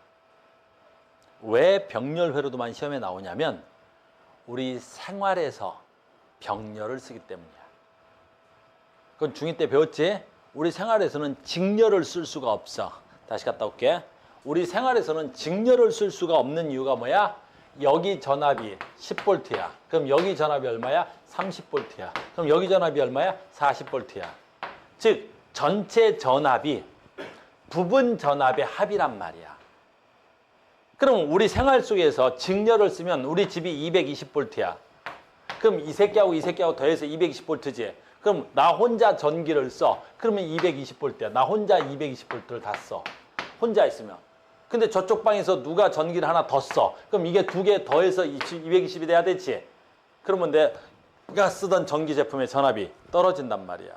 왜 병렬 회로도만 시험에 나오냐면 우리 생활에서 병렬을 쓰기 때문이야. 그건 중2 때 배웠지? 우리 생활에서는 직렬을 쓸 수가 없어. 다시 갔다 올게. 우리 생활에서는 직렬을 쓸 수가 없는 이유가 뭐야? 여기 전압이 10V야. 그럼 여기 전압이 얼마야? 30V야. 그럼 여기 전압이 얼마야? 40V야. 즉 전체 전압이 부분 전압의 합이란 말이야. 그럼 우리 생활 속에서 직렬을 쓰면 우리 집이 220V야. 그럼 이 새끼하고 이 새끼하고 더해서 220V지. 그럼 나 혼자 전기를 써. 그러면 220V야. 나 혼자 220V를 다 써. 혼자 있으면. 근데 저쪽 방에서 누가 전기를 하나 더 써. 그럼 이게 두 개 더해서 220이 돼야 되지. 그러면 내가 쓰던 전기 제품의 전압이 떨어진단 말이야.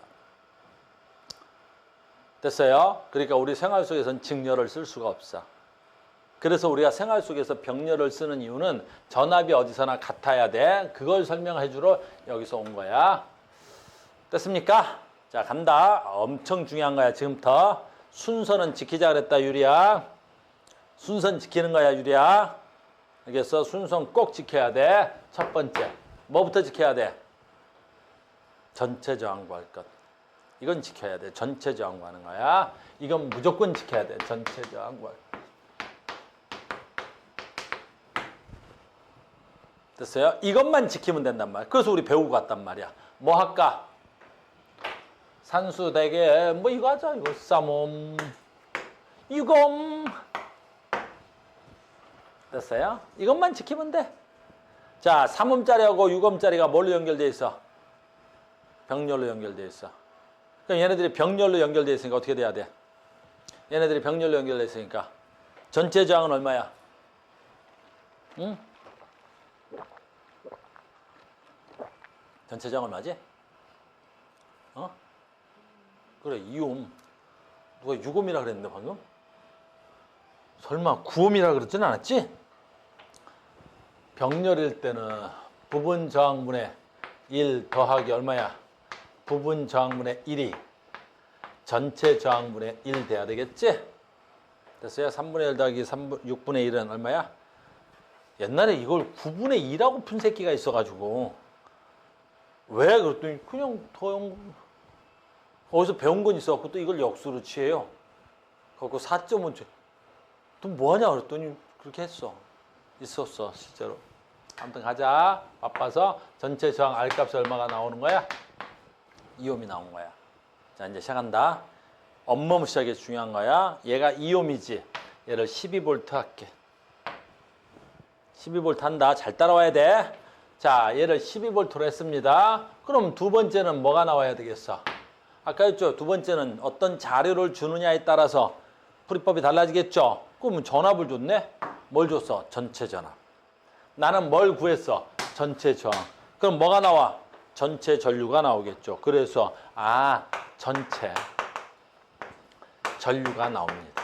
됐어요? 그러니까 우리 생활 속에서는 직렬을 쓸 수가 없어. 그래서 우리가 생활 속에서 병렬을 쓰는 이유는 전압이 어디서나 같아야 돼. 그걸 설명해 주러 여기서 온 거야. 됐습니까? 자, 간다. 엄청 중요한 거야, 지금부터. 순서는 지키자 그랬다, 유리야. 순서는 지키는 거야, 유리야. 알겠어? 순서는 꼭 지켜야 돼. 첫 번째. 뭐부터 지켜야 돼? 전체 저항 구할 것. 이건 지켜야 돼. 전체 저항 구하는 거야. 이건 무조건 지켜야 돼. 전체 저항 구할 것. 됐어요? 이것만 지키면 된단 말이야. 그래서 우리 배우고 갔단 말이야. 뭐 할까? 산수 대개 뭐 이거 하자. 이거 쌍옴 유검. 됐어요? 이것만 지키면 돼. 자, 3옴짜리하고 6옴짜리가 뭘로 연결되어 있어? 병렬로 연결되어 있어. 그럼 얘네들이 병렬로 연결되어 있으니까 어떻게 돼야 돼? 얘네들이 병렬로 연결되어 있으니까 전체 저항은 얼마야? 응? 전체 저항 얼마지? 어? 그래, 2옴. 누가 6옴이라 그랬는데 방금? 설마 9옴이라 그러진 않았지? 병렬일 때는 부분 저항분의 1 더하기 얼마야? 부분 저항분의 1이 전체 저항분의 1 돼야 되겠지? 됐어요? 3분의 1 더하기 6분의 1은 얼마야? 옛날에 이걸 9분의 2라고 푼 새끼가 있어가지고 왜? 그랬더니 그냥 어디서 배운 건 있어갖고 또 이걸 역수로 취해요. 그래갖고 4.5. 또 뭐하냐 그랬더니 그렇게 했어. 있었어 실제로. 아무튼 가자. 바빠서 전체 저항 R값이 얼마가 나오는 거야? 2옴이 나온 거야. 자, 이제 시작한다. 어마무시하게 중요한 거야. 얘가 2옴이지. 얘를 12V 할게. 12V 한다. 잘 따라와야 돼. 자, 얘를 12V로 했습니다. 그럼 두 번째는 뭐가 나와야 되겠어? 아까 했죠. 두 번째는 어떤 자료를 주느냐에 따라서 풀이법이 달라지겠죠. 그러면 전압을 줬네? 뭘 줬어? 전체 전압. 나는 뭘 구했어? 전체 저항. 그럼 뭐가 나와? 전체 전류가 나오겠죠. 그래서 전체 전류가 나옵니다.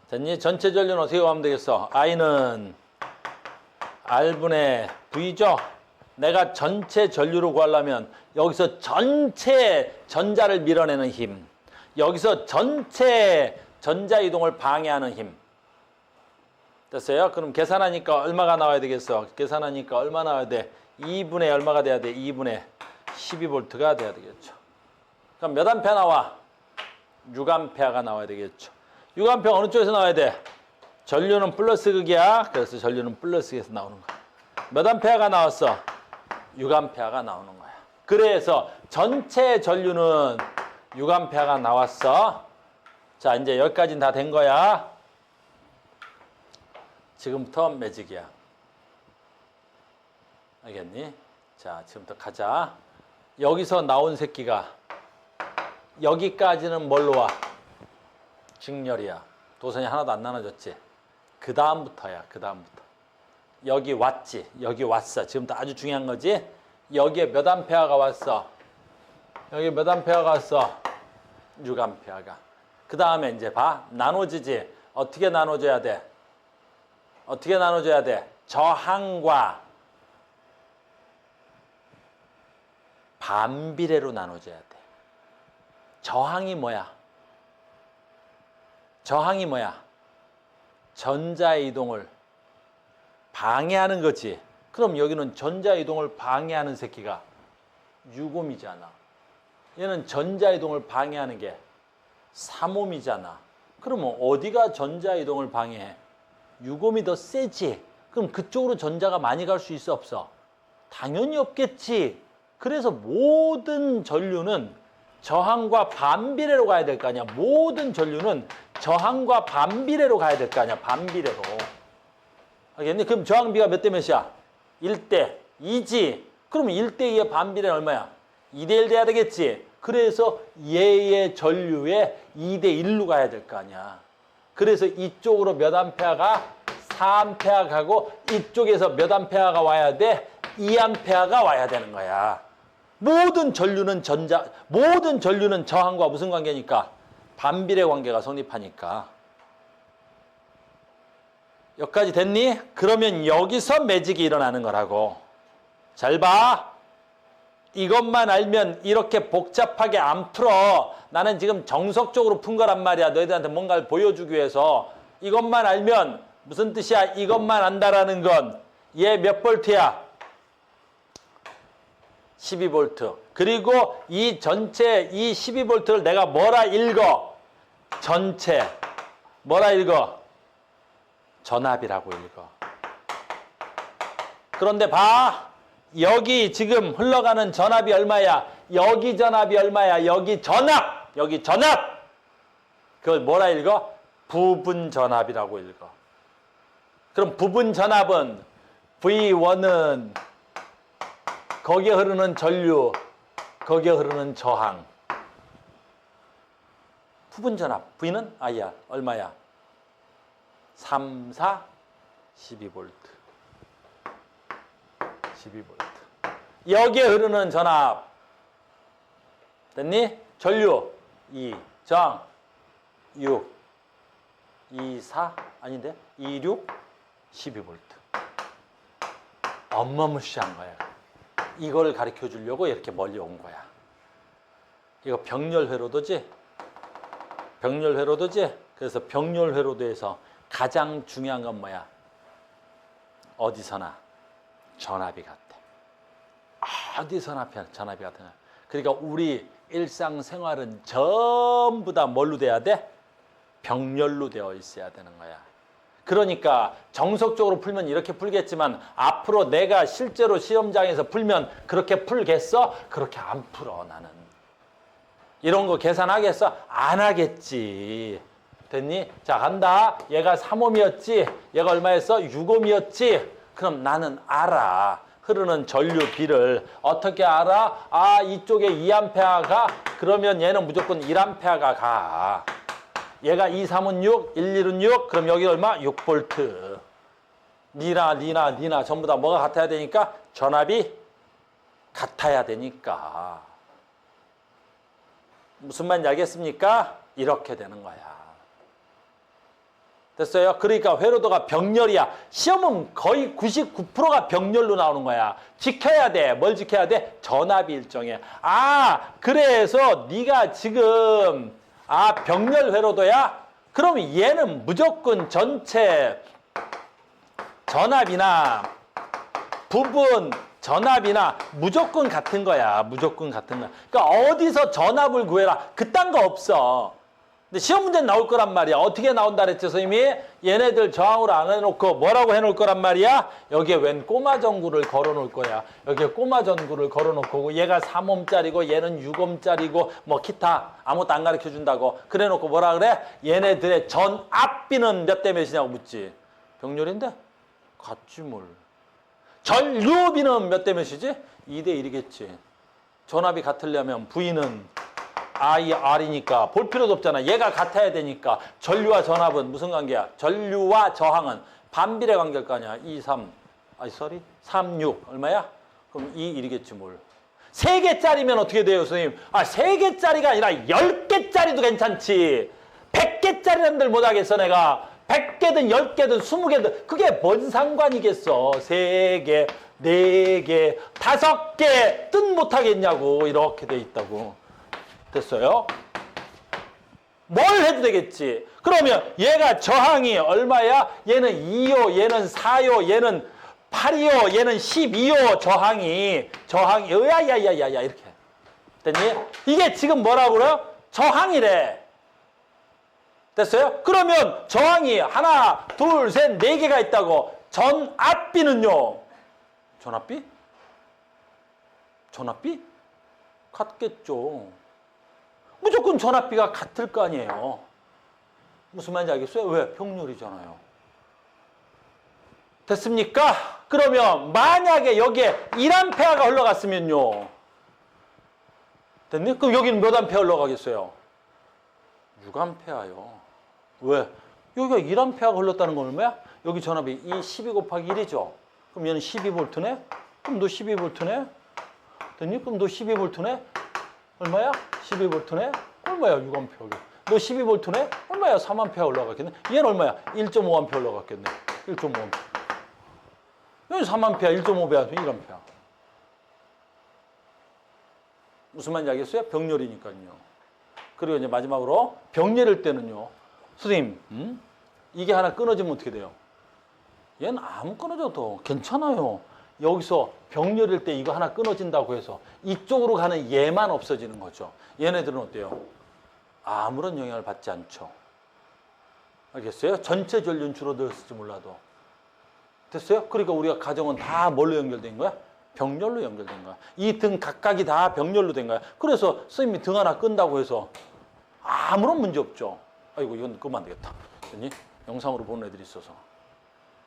됐니? 전체 전류는 어떻게 구하면 되겠어? I는 R분의 V죠? 내가 전체 전류를 구하려면 여기서 전체 전자를 밀어내는 힘, 여기서 전체 전자 이동을 방해하는 힘. 됐어요? 그럼 계산하니까 얼마가 나와야 되겠어? 계산하니까 얼마 나와야 돼? 2분의 얼마가 돼야 돼? 2분의 12V가 돼야 되겠죠. 그럼 몇 암페어 나와? 6암페어가 나와야 되겠죠. 6암페어 어느 쪽에서 나와야 돼? 전류는 플러스 극이야. 그래서 전류는 플러스 극에서 나오는 거야. 몇 암페어가 나왔어? 6암페어가 나오는 거야. 그래서 전체 전류는 6암페어가 나왔어. 자, 이제 여기까지는 다 된 거야. 지금부터 매직이야. 알겠니? 자, 지금부터 가자. 여기서 나온 새끼가 여기까지는 뭘로 와? 직렬이야. 도선이 하나도 안 나눠졌지? 그 다음부터야. 그 다음부터. 여기 왔지? 여기 왔어. 지금부터 아주 중요한 거지? 여기에 몇 암페어가 왔어? 여기 몇 암페어가 왔어? 6암페어가. 그 다음에 이제 봐. 나눠지지? 어떻게 나눠줘야 돼? 어떻게 나눠줘야 돼? 저항과 반비례로 나눠줘야 돼. 저항이 뭐야? 저항이 뭐야? 전자의 이동을 방해하는 거지. 그럼 여기는 전자의 이동을 방해하는 새끼가 6옴이잖아. 얘는 전자의 이동을 방해하는 게 3옴이잖아. 그러면 어디가 전자의 이동을 방해해? 6옴이 더 세지. 그럼 그쪽으로 전자가 많이 갈 수 있어 없어? 당연히 없겠지. 그래서 모든 전류는 저항과 반비례로 가야 될 거 아니야. 모든 전류는 저항과 반비례로 가야 될 거 아니야. 반비례로. 알겠니? 그럼 저항비가 몇 대 몇이야? 1대 2지. 그럼 1대2의 반비례는 얼마야? 2대1 돼야 되겠지. 그래서 얘의 전류에 2대1로 가야 될 거 아니야. 그래서 이쪽으로 몇 암페어가? 4암페어 가고 이쪽에서 몇 암페어가 와야 돼? 2암페어가 와야 되는 거야. 모든 전류는 저항과 무슨 관계니까? 반비례 관계가 성립하니까. 여기까지 됐니? 그러면 여기서 매직이 일어나는 거라고. 잘 봐. 이것만 알면 이렇게 복잡하게 안 풀어. 나는 지금 정석적으로 푼 거란 말이야. 너희들한테 뭔가를 보여주기 위해서. 이것만 알면 무슨 뜻이야? 이것만 안다라는 건 얘 몇 볼트야? 12볼트. 그리고 이 전체 이 12볼트를 내가 뭐라 읽어? 전체. 뭐라 읽어? 전압이라고 읽어. 그런데 봐. 여기 지금 흘러가는 전압이 얼마야? 여기 전압이 얼마야? 여기 전압! 여기 전압! 그걸 뭐라 읽어? 부분 전압이라고 읽어. 그럼 부분 전압은 V1은 거기에 흐르는 전류, 거기에 흐르는 저항. 부분 전압. V는 아야 얼마야? 3, 4, 12V. 12V. 여기에 흐르는 전압. 됐니? 전류 2, 저항 6, 2, 4 아닌데? 2, 6, 12V. 어마무시한 거야. 이걸 가르쳐 주려고 이렇게 멀리 온 거야. 이거 병렬회로도지? 병렬회로도지? 그래서 병렬회로도에서 가장 중요한 건 뭐야? 어디서나 전압이 같대. 어디서나 전압이 같은 거야. 그러니까 우리 일상생활은 전부 다 뭘로 돼야 돼? 병렬로 되어 있어야 되는 거야. 그러니까 정석적으로 풀면 이렇게 풀겠지만 앞으로 내가 실제로 시험장에서 풀면 그렇게 풀겠어? 그렇게 안 풀어 나는. 이런 거 계산하겠어? 안 하겠지. 됐니? 자 간다. 얘가 3옴이었지? 얘가 얼마였어? 6옴이었지? 그럼 나는 알아. 흐르는 전류 B를 어떻게 알아? 아 이쪽에 2A가 그러면 얘는 무조건 1A가 가. 얘가 2, 3은 6, 1, 1은 6, 그럼 여기 얼마? 6V. 니나 전부 다 뭐가 같아야 되니까? 전압이 같아야 되니까. 무슨 말인지 알겠습니까? 이렇게 되는 거야. 됐어요? 그러니까 회로도가 병렬이야. 시험은 거의 99%가 병렬로 나오는 거야. 지켜야 돼. 뭘 지켜야 돼? 전압이 일정해. 아, 그래서 네가 지금 병렬 회로도야? 그럼 얘는 무조건 전체 전압이나 부분 전압이나 무조건 같은 거야. 무조건 같은 거야. 그러니까 어디서 전압을 구해라. 그딴 거 없어. 근데 시험 문제는 나올 거란 말이야. 어떻게 나온다 그랬지, 선생님이? 얘네들 저항으로 안 해놓고 뭐라고 해놓을 거란 말이야? 여기에 웬 꼬마 전구를 걸어놓을 거야. 여기에 꼬마 전구를 걸어놓고 얘가 3옴짜리고 얘는 6옴짜리고 뭐 기타 아무것도 안 가르쳐준다고 그래놓고 뭐라 그래? 얘네들의 전압비는 몇 대 몇이냐고 묻지. 병렬인데? 같지 뭘. 전류비는 몇 대 몇이지? 2대 1이겠지. 전압이 같으려면 V는 R이니까 볼 필요도 없잖아. 얘가 같아야 되니까. 전류와 전압은 무슨 관계야? 전류와 저항은 반비례 관계일 거 아니야. 2, 3, 3, 6 얼마야? 그럼 2, 1이겠지 뭘. 3개짜리면 어떻게 돼요, 선생님? 3개짜리가 아니라 10개짜리도 괜찮지. 100개짜리는 못하겠어 내가. 100개든 10개든 20개든 그게 뭔 상관이겠어. 3개, 4개, 5개 뜻 못하겠냐고. 이렇게 돼 있다고. 됐어요? 뭘 해도 되겠지. 그러면 얘가 저항이 얼마야? 얘는 2호, 얘는 4호, 얘는 8호, 얘는 12호 저항이 야야야야야 이렇게 됐니? 이게 지금 뭐라고 그래요? 저항이래. 됐어요? 그러면 저항이 하나, 둘, 셋, 4개가 있다고. 전압비는요? 전압비? 전압비? 같겠죠. 무조건 전압비가 같을 거 아니에요. 무슨 말인지 알겠어요? 왜? 병렬이잖아요. 됐습니까? 그러면 만약에 여기에 1A가 흘러갔으면요. 됐니? 그럼 여기는 몇 암페어 흘러가겠어요? 6A요. 왜? 여기가 1A가 흘렀다는 건 얼마야? 여기 전압이 이 12 곱하기 1이죠. 그럼 얘는 12V네? 그럼 너 12V네? 됐니? 그럼 너 12V네? 얼마야? 12V네? 얼마야? 6A. 너 12V네? 얼마야? 3A 올라갔겠네? 얘는 얼마야? 1.5A 올라갔겠네. 1.5A. 여기 3A, 1.5배, 1A. 무슨 말인지 알겠어요? 병렬이니까요. 그리고 이제 마지막으로 병렬일 때는요. 선생님, 이게 하나 끊어지면 어떻게 돼요? 얘는 아무 끊어져도 괜찮아요. 여기서 병렬일 때 이거 하나 끊어진다고 해서 이쪽으로 가는 얘만 없어지는 거죠. 얘네들은 어때요? 아무런 영향을 받지 않죠. 알겠어요? 전체 전류는 줄어들었을지 몰라도. 됐어요? 그러니까 우리가 가정은 다 뭘로 연결된 거야? 병렬로 연결된 거야. 이 등 각각이 다 병렬로 된 거야. 그래서 선생님이 등 하나 끈다고 해서 아무런 문제 없죠. 아이고 이건 끄면 안 되겠다. 괜히 영상으로 보는 애들이 있어서.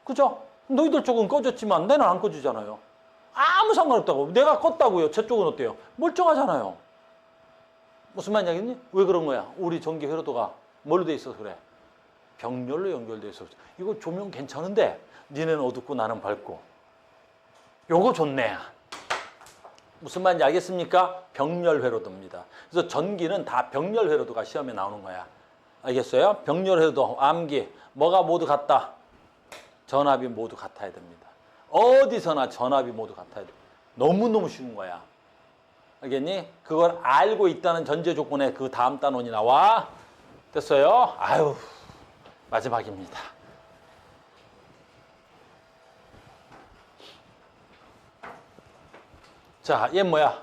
그죠? 너희들 쪽은 꺼졌지만 나는 안 꺼지잖아요. 아무 상관없다고. 내가 껐다고요. 제 쪽은 어때요? 멀쩡하잖아요. 무슨 말인지 알겠니? 왜 그런 거야? 우리 전기 회로도가 뭘로 돼 있어서 그래? 병렬로 연결돼 있어서. 이거 조명 괜찮은데 니네는 어둡고 나는 밝고. 요거 좋네. 무슨 말인지 알겠습니까? 병렬 회로도입니다. 그래서 전기는 다 병렬 회로도가 시험에 나오는 거야. 알겠어요? 병렬 회로도, 암기, 뭐가 모두 같다? 전압이 모두 같아야 됩니다. 어디서나 전압이 모두 같아야 돼. 너무너무 쉬운 거야. 알겠니? 그걸 알고 있다는 전제 조건에 그 다음 단원이 나와. 됐어요? 아유, 마지막입니다. 자, 얘 뭐야?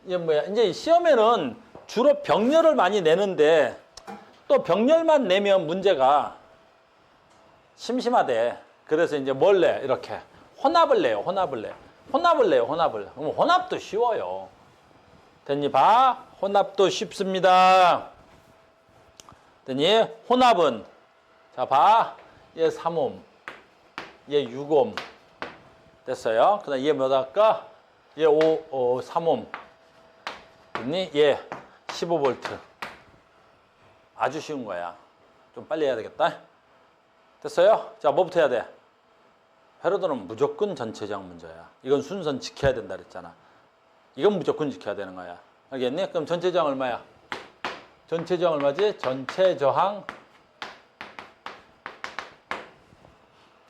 얘 뭐야? 이제 시험에는 주로 병렬을 많이 내는데 또 병렬만 내면 문제가 심심하대. 그래서 이제 뭘 내? 이렇게 혼합을 내요. 혼합을 내. 혼합을 내요. 혼합을. 그럼 혼합도 쉬워요. 됐니? 봐. 혼합도 쉽습니다. 됐니? 혼합은 자, 봐. 얘 3옴. 얘 6옴. 됐어요? 그다음 얘 몇 할까? 얘 3옴. 됐니? 얘 15V. 아주 쉬운 거야. 좀 빨리 해야 되겠다. 됐어요? 자, 뭐부터 해야 돼? 회로도는 무조건 전체 저항 문제야. 이건 순선 지켜야 된다 그랬잖아. 이건 무조건 지켜야 되는 거야. 알겠니? 그럼 전체 저항 얼마야? 전체 저항 얼마지? 전체 저항.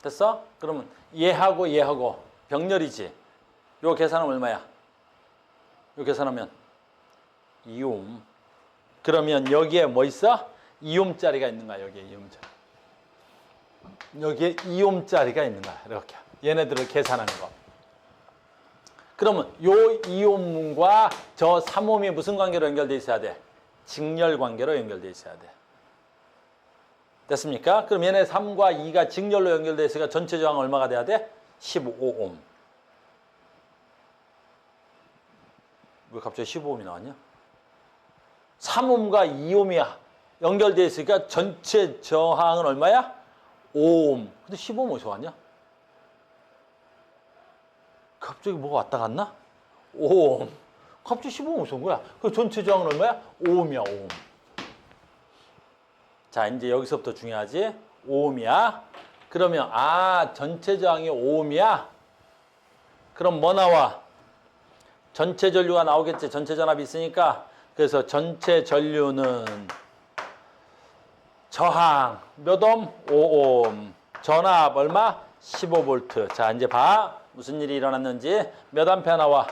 됐어? 그러면 얘하고 얘하고 병렬이지. 요 계산은 얼마야? 요 계산하면 2옴. 그러면 여기에 뭐 있어? 2옴짜리가 있는 거야. 여기에 2옴짜리. 여기에 2옴짜리가 있는 거야. 이렇게. 얘네들을 계산하는 거. 그러면 요 2옴과 저 3옴이 무슨 관계로 연결돼 있어야 돼? 직렬 관계로 연결돼 있어야 돼. 됐습니까? 그럼 얘네 3과 2가 직렬로 연결돼 있으니까 전체 저항 얼마가 돼야 돼? 15옴. 왜 갑자기 15옴이 나왔냐? 3옴과 2옴이 연결돼 있으니까 전체 저항은 얼마야? 5옴. 근데 15옴 어디서 왔냐? 갑자기 뭐가 왔다 갔나? 5옴. 갑자기 15옴 어디서 온 거야? 그 전체 저항은 얼마야? 5옴이야, 5옴. 자, 이제 여기서부터 중요하지? 5옴이야. 그러면 전체 저항이 5옴이야? 그럼 뭐 나와? 전체 전류가 나오겠지. 전체 전압이 있으니까. 그래서 전체 전류는 저항 몇 옴? 5옴. 전압 얼마? 15V. 자, 이제 봐. 무슨 일이 일어났는지. 몇 암페어 나와?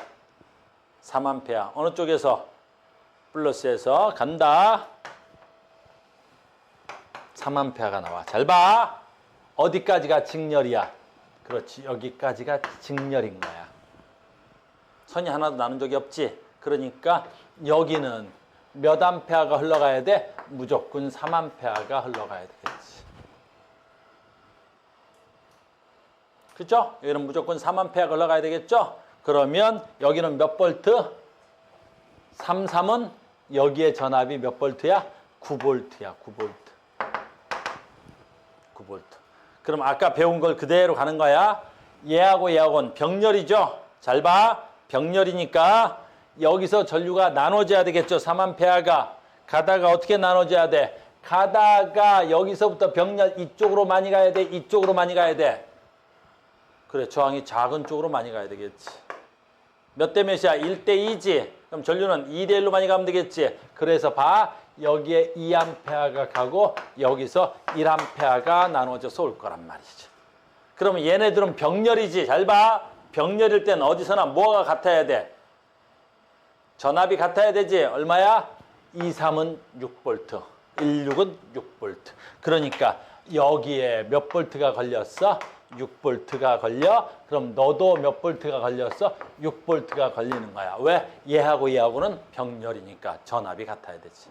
3암페어. 어느 쪽에서? 플러스에서 간다. 3암페어가 나와. 잘 봐. 어디까지가 직렬이야? 그렇지. 여기까지가 직렬인 거야. 선이 하나도 나눈 적이 없지. 그러니까 여기는 몇 암페어가 흘러가야 돼? 무조건 3암페어가 흘러가야 되겠지. 그죠? 여기는 무조건 3암페어가 흘러가야 되겠죠? 그러면 여기는 몇 볼트? 33은 여기에 전압이 몇 볼트야? 9볼트야. 9볼트. 9볼트. 그럼 아까 배운 걸 그대로 가는 거야. 얘하고 얘하고는 병렬이죠. 잘 봐. 병렬이니까 여기서 전류가 나눠져야 되겠죠. 3A가. 가다가 어떻게 나눠져야 돼? 가다가 여기서부터 병렬 이쪽으로 많이 가야 돼? 이쪽으로 많이 가야 돼? 그래, 저항이 작은 쪽으로 많이 가야 되겠지. 몇 대 몇이야? 1대 2지. 그럼 전류는 2대 1로 많이 가면 되겠지. 그래서 봐. 여기에 2A가 가고 여기서 1A가 나눠져서 올 거란 말이지. 그러면 얘네들은 병렬이지. 잘 봐. 병렬일 땐 어디서나 뭐가 같아야 돼? 전압이 같아야 되지. 얼마야? 23은 6V, 16은 6V. 그러니까 여기에 몇 볼트가 걸렸어? 6V가 걸려. 그럼 너도 몇 볼트가 걸렸어? 6V가 걸리는 거야. 왜? 얘하고 얘하고는 병렬이니까 전압이 같아야 되지.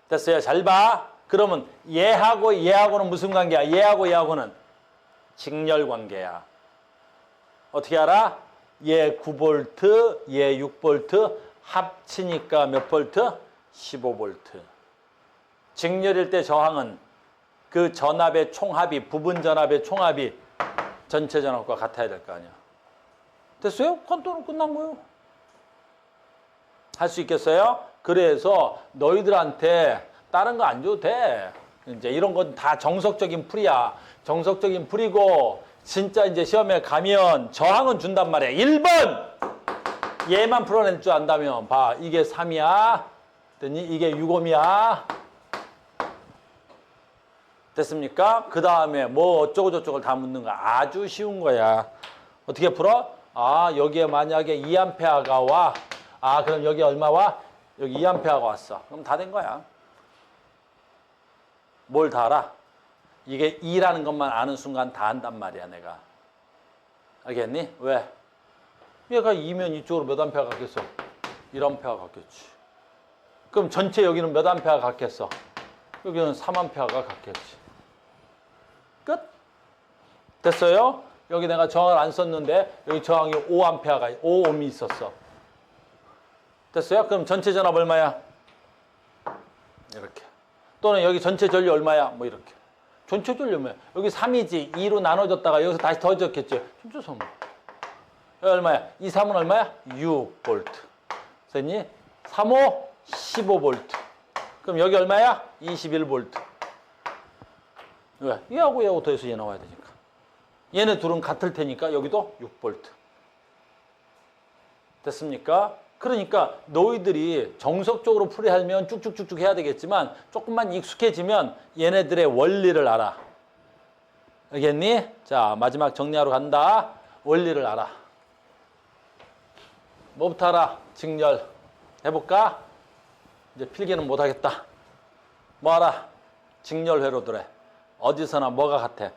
됐어요? 잘 봐. 그러면 얘하고 얘하고는 무슨 관계야? 얘하고 얘하고는 직렬 관계야. 어떻게 알아? 얘 9V, 얘 6V 합치니까 몇 볼트? 15V. 직렬일 때 저항은 그 전압의 총합이, 부분 전압의 총합이 전체 전압과 같아야 될 거 아니야. 됐어요? 간단히 끝난 거예요. 할 수 있겠어요? 그래서 너희들한테 다른 거 안 줘도 돼. 이제 이런 건 다 정석적인 풀이야. 정석적인 풀이고 진짜 이제 시험에 가면 저항은 준단 말이야. 1번! 얘만 풀어낼 줄 안다면 봐. 이게 3이야. 됐니? 이게 6옴이야. 됐습니까? 그 다음에 뭐 어쩌고 저쩌고 다 묻는 거야. 아주 쉬운 거야. 어떻게 풀어? 아, 여기에 만약에 2A가 와. 아, 그럼 여기 얼마 와? 여기 2A가 왔어. 그럼 다 된 거야. 뭘 다 알아? 이게 2라는 것만 아는 순간 다 안단 말이야, 내가. 알겠니? 왜? 얘가 2면 이쪽으로 몇 암페어 갔겠어? 1A가 갔겠지. 그럼 전체 여기는 몇 암페어가 갔겠어? 여기는 3A가 갔겠지. 끝. 됐어요? 여기 내가 저항을 안 썼는데 여기 저항이 5A가 5옴이 있었어. 됐어요? 그럼 전체 전압 얼마야? 이렇게. 또는 여기 전체 전류 얼마야? 뭐 이렇게. 전체 전류 얼마야? 여기 3이지. 2로 나눠졌다가 여기서 다시 더해졌겠지. 전체 3. 여기 얼마야? 2, 3은 얼마야? 6V. 됐니? 3, 5, 15V. 그럼 여기 얼마야? 21V. 왜? 얘하고 얘하고 더해서 얘 나와야 되니까. 얘네 둘은 같을 테니까 여기도 6V. 됐습니까? 그러니까 너희들이 정석적으로 풀이하면 쭉쭉쭉쭉 해야 되겠지만 조금만 익숙해지면 얘네들의 원리를 알아. 알겠니? 자, 마지막 정리하러 간다. 원리를 알아. 뭐부터 알아? 직렬. 해볼까? 이제 필기는 못하겠다. 뭐 알아? 직렬 회로들에 어디서나 뭐가 같아?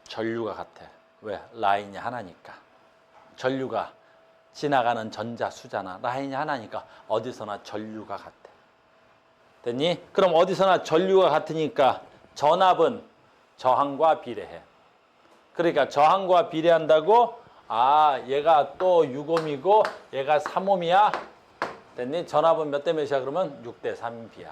전류가 같아. 왜? 라인이 하나니까. 전류가 지나가는 전자 수잖아. 라인이 하나니까 어디서나 전류가 같아. 됐니? 그럼 어디서나 전류가 같으니까 전압은 저항과 비례해. 그러니까 저항과 비례한다고? 아, 얘가 또 6옴이고 얘가 3옴이야. 됐니? 전압은 몇 대 몇이야? 그러면 6대 3B야.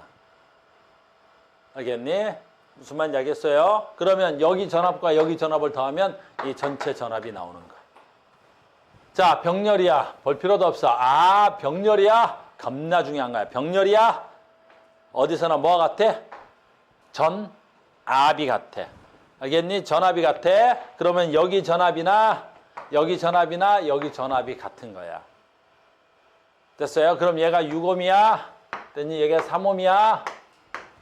알겠니? 무슨 말인지 알겠어요? 그러면 여기 전압과 여기 전압을 더하면 이 전체 전압이 나오는 거야. 자, 병렬이야. 볼 필요도 없어. 아, 병렬이야? 겁나 중요한 거야. 병렬이야? 어디서나 뭐가 같아? 전압이 같아. 알겠니? 전압이 같아. 그러면 여기 전압이나 여기 전압이나 여기 전압이 같은 거야. 됐어요? 그럼 얘가 6옴이야? 됐니? 얘가 3옴이야?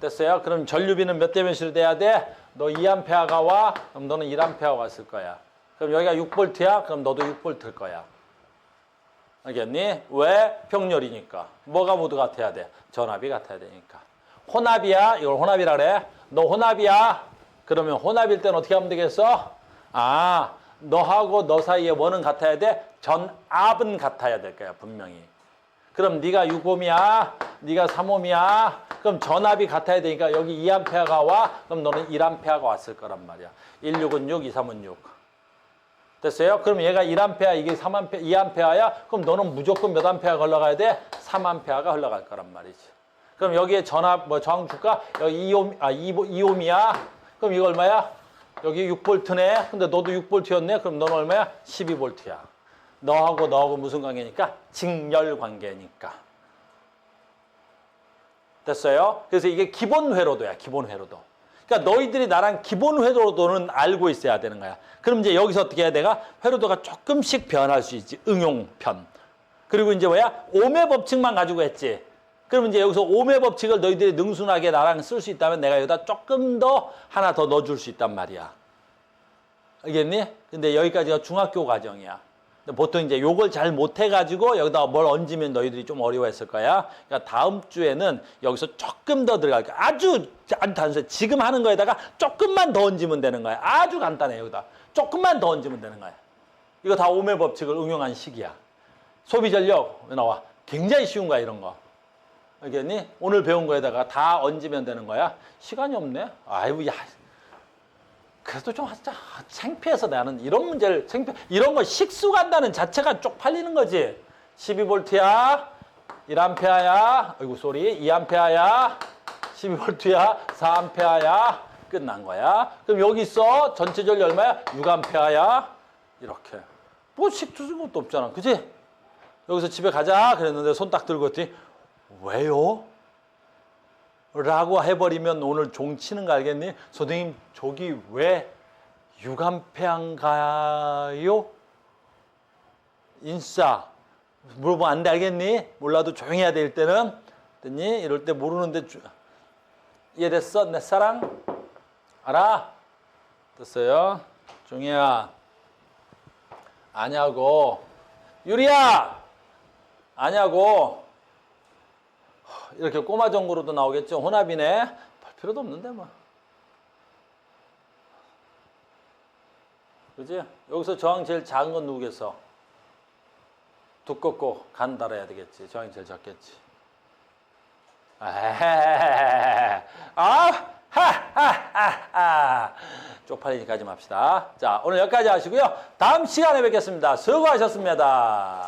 됐어요? 그럼 전류비는 몇 대 몇으로 돼야 돼? 너 2A가 와? 그럼 너는 1A가 왔을 거야. 그럼 여기가 6V야? 그럼 너도 6V일 거야. 알겠니? 왜? 병렬이니까. 뭐가 모두 같아야 돼? 전압이 같아야 되니까. 혼합이야? 이걸 혼합이라 그래. 너 혼합이야? 그러면 혼합일 때는 어떻게 하면 되겠어? 아, 너하고 너 사이에 뭐는 같아야 돼? 전압은 같아야 될 거야, 분명히. 그럼 네가 6옴이야? 네가 3옴이야? 그럼 전압이 같아야 되니까 여기 2A가 와? 그럼 너는 1A가 왔을 거란 말이야. 1, 6은 6, 2, 3은 6. 됐어요? 그럼 얘가 1A, 이게 2A야? 그럼 너는 무조건 몇 A가 흘러가야 돼? 3A가 흘러갈 거란 말이지. 그럼 여기에 전압, 저항 줄까? 여기 2옴이야. 그럼 이거 얼마야? 여기 6볼트네. 근데 너도 6볼트였네. 그럼 너는 얼마야? 12볼트야. 너하고 무슨 관계니까? 직렬 관계니까. 됐어요? 그래서 이게 기본 회로도야, 기본 회로도. 그러니까 너희들이 나랑 기본 회로도는 알고 있어야 되는 거야. 그럼 이제 여기서 어떻게 해야 돼가? 회로도가 조금씩 변할 수 있지. 응용편. 그리고 이제 옴의 법칙만 가지고 했지. 그러면 이제 여기서 옴의 법칙을 너희들이 능순하게 나랑 쓸 수 있다면 내가 여기다 조금 더 하나 더 넣어줄 수 있단 말이야. 알겠니? 근데 여기까지가 중학교 과정이야. 근데 보통 이제 요걸 잘 못해가지고 여기다 뭘 얹으면 너희들이 좀 어려워했을 거야. 그러니까 다음 주에는 여기서 조금 더 들어갈 거야. 아주 단순해. 지금 하는 거에다가 조금만 더 얹으면 되는 거야. 아주 간단해, 여기다. 조금만 더 얹으면 되는 거야. 이거 다 옴의 법칙을 응용한 식이야. 소비 전력 왜 나와? 굉장히 쉬운 거야, 이런 거. 알겠니? 오늘 배운 거에다가 다 얹으면 되는 거야. 시간이 없네. 아이고, 야. 그래도 좀 진짜 창피해서 나는 이런 문제를 이런 거 식수 간다는 자체가 쪽팔리는 거지. 12볼트야. 1암페어야. 아이고, 쏘리. 2암페어야. 12볼트야. 4암페어야. 끝난 거야. 그럼 여기 있어. 전체 전력 얼마야? 6암페어야. 이렇게. 뭐 식수 쓸 것도 없잖아. 그지? 여기서 집에 가자 그랬는데 손 딱 들고 했더니 왜요? 라고 해버리면 오늘 종 치는 거 알겠니? 선생님 저기 왜 6암페어인가요? 인싸 물어보면 안 돼 알겠니? 몰라도 조용히 해야 될 때는 됐니? 이럴 때 모르는데 이해됐어? 내 사랑? 알아? 됐어요? 종이야 아냐고 유리야 아냐고 이렇게 꼬마 전구로도 나오겠죠. 혼합이네. 볼 필요도 없는데 뭐. 그지? 여기서 저항 제일 작은 건 누구겠어? 두껍고 간 달아야 되겠지. 저항이 제일 작겠지. 쪽팔리니까 하지 맙시다. 자, 오늘 여기까지 하시고요. 다음 시간에 뵙겠습니다. 수고하셨습니다.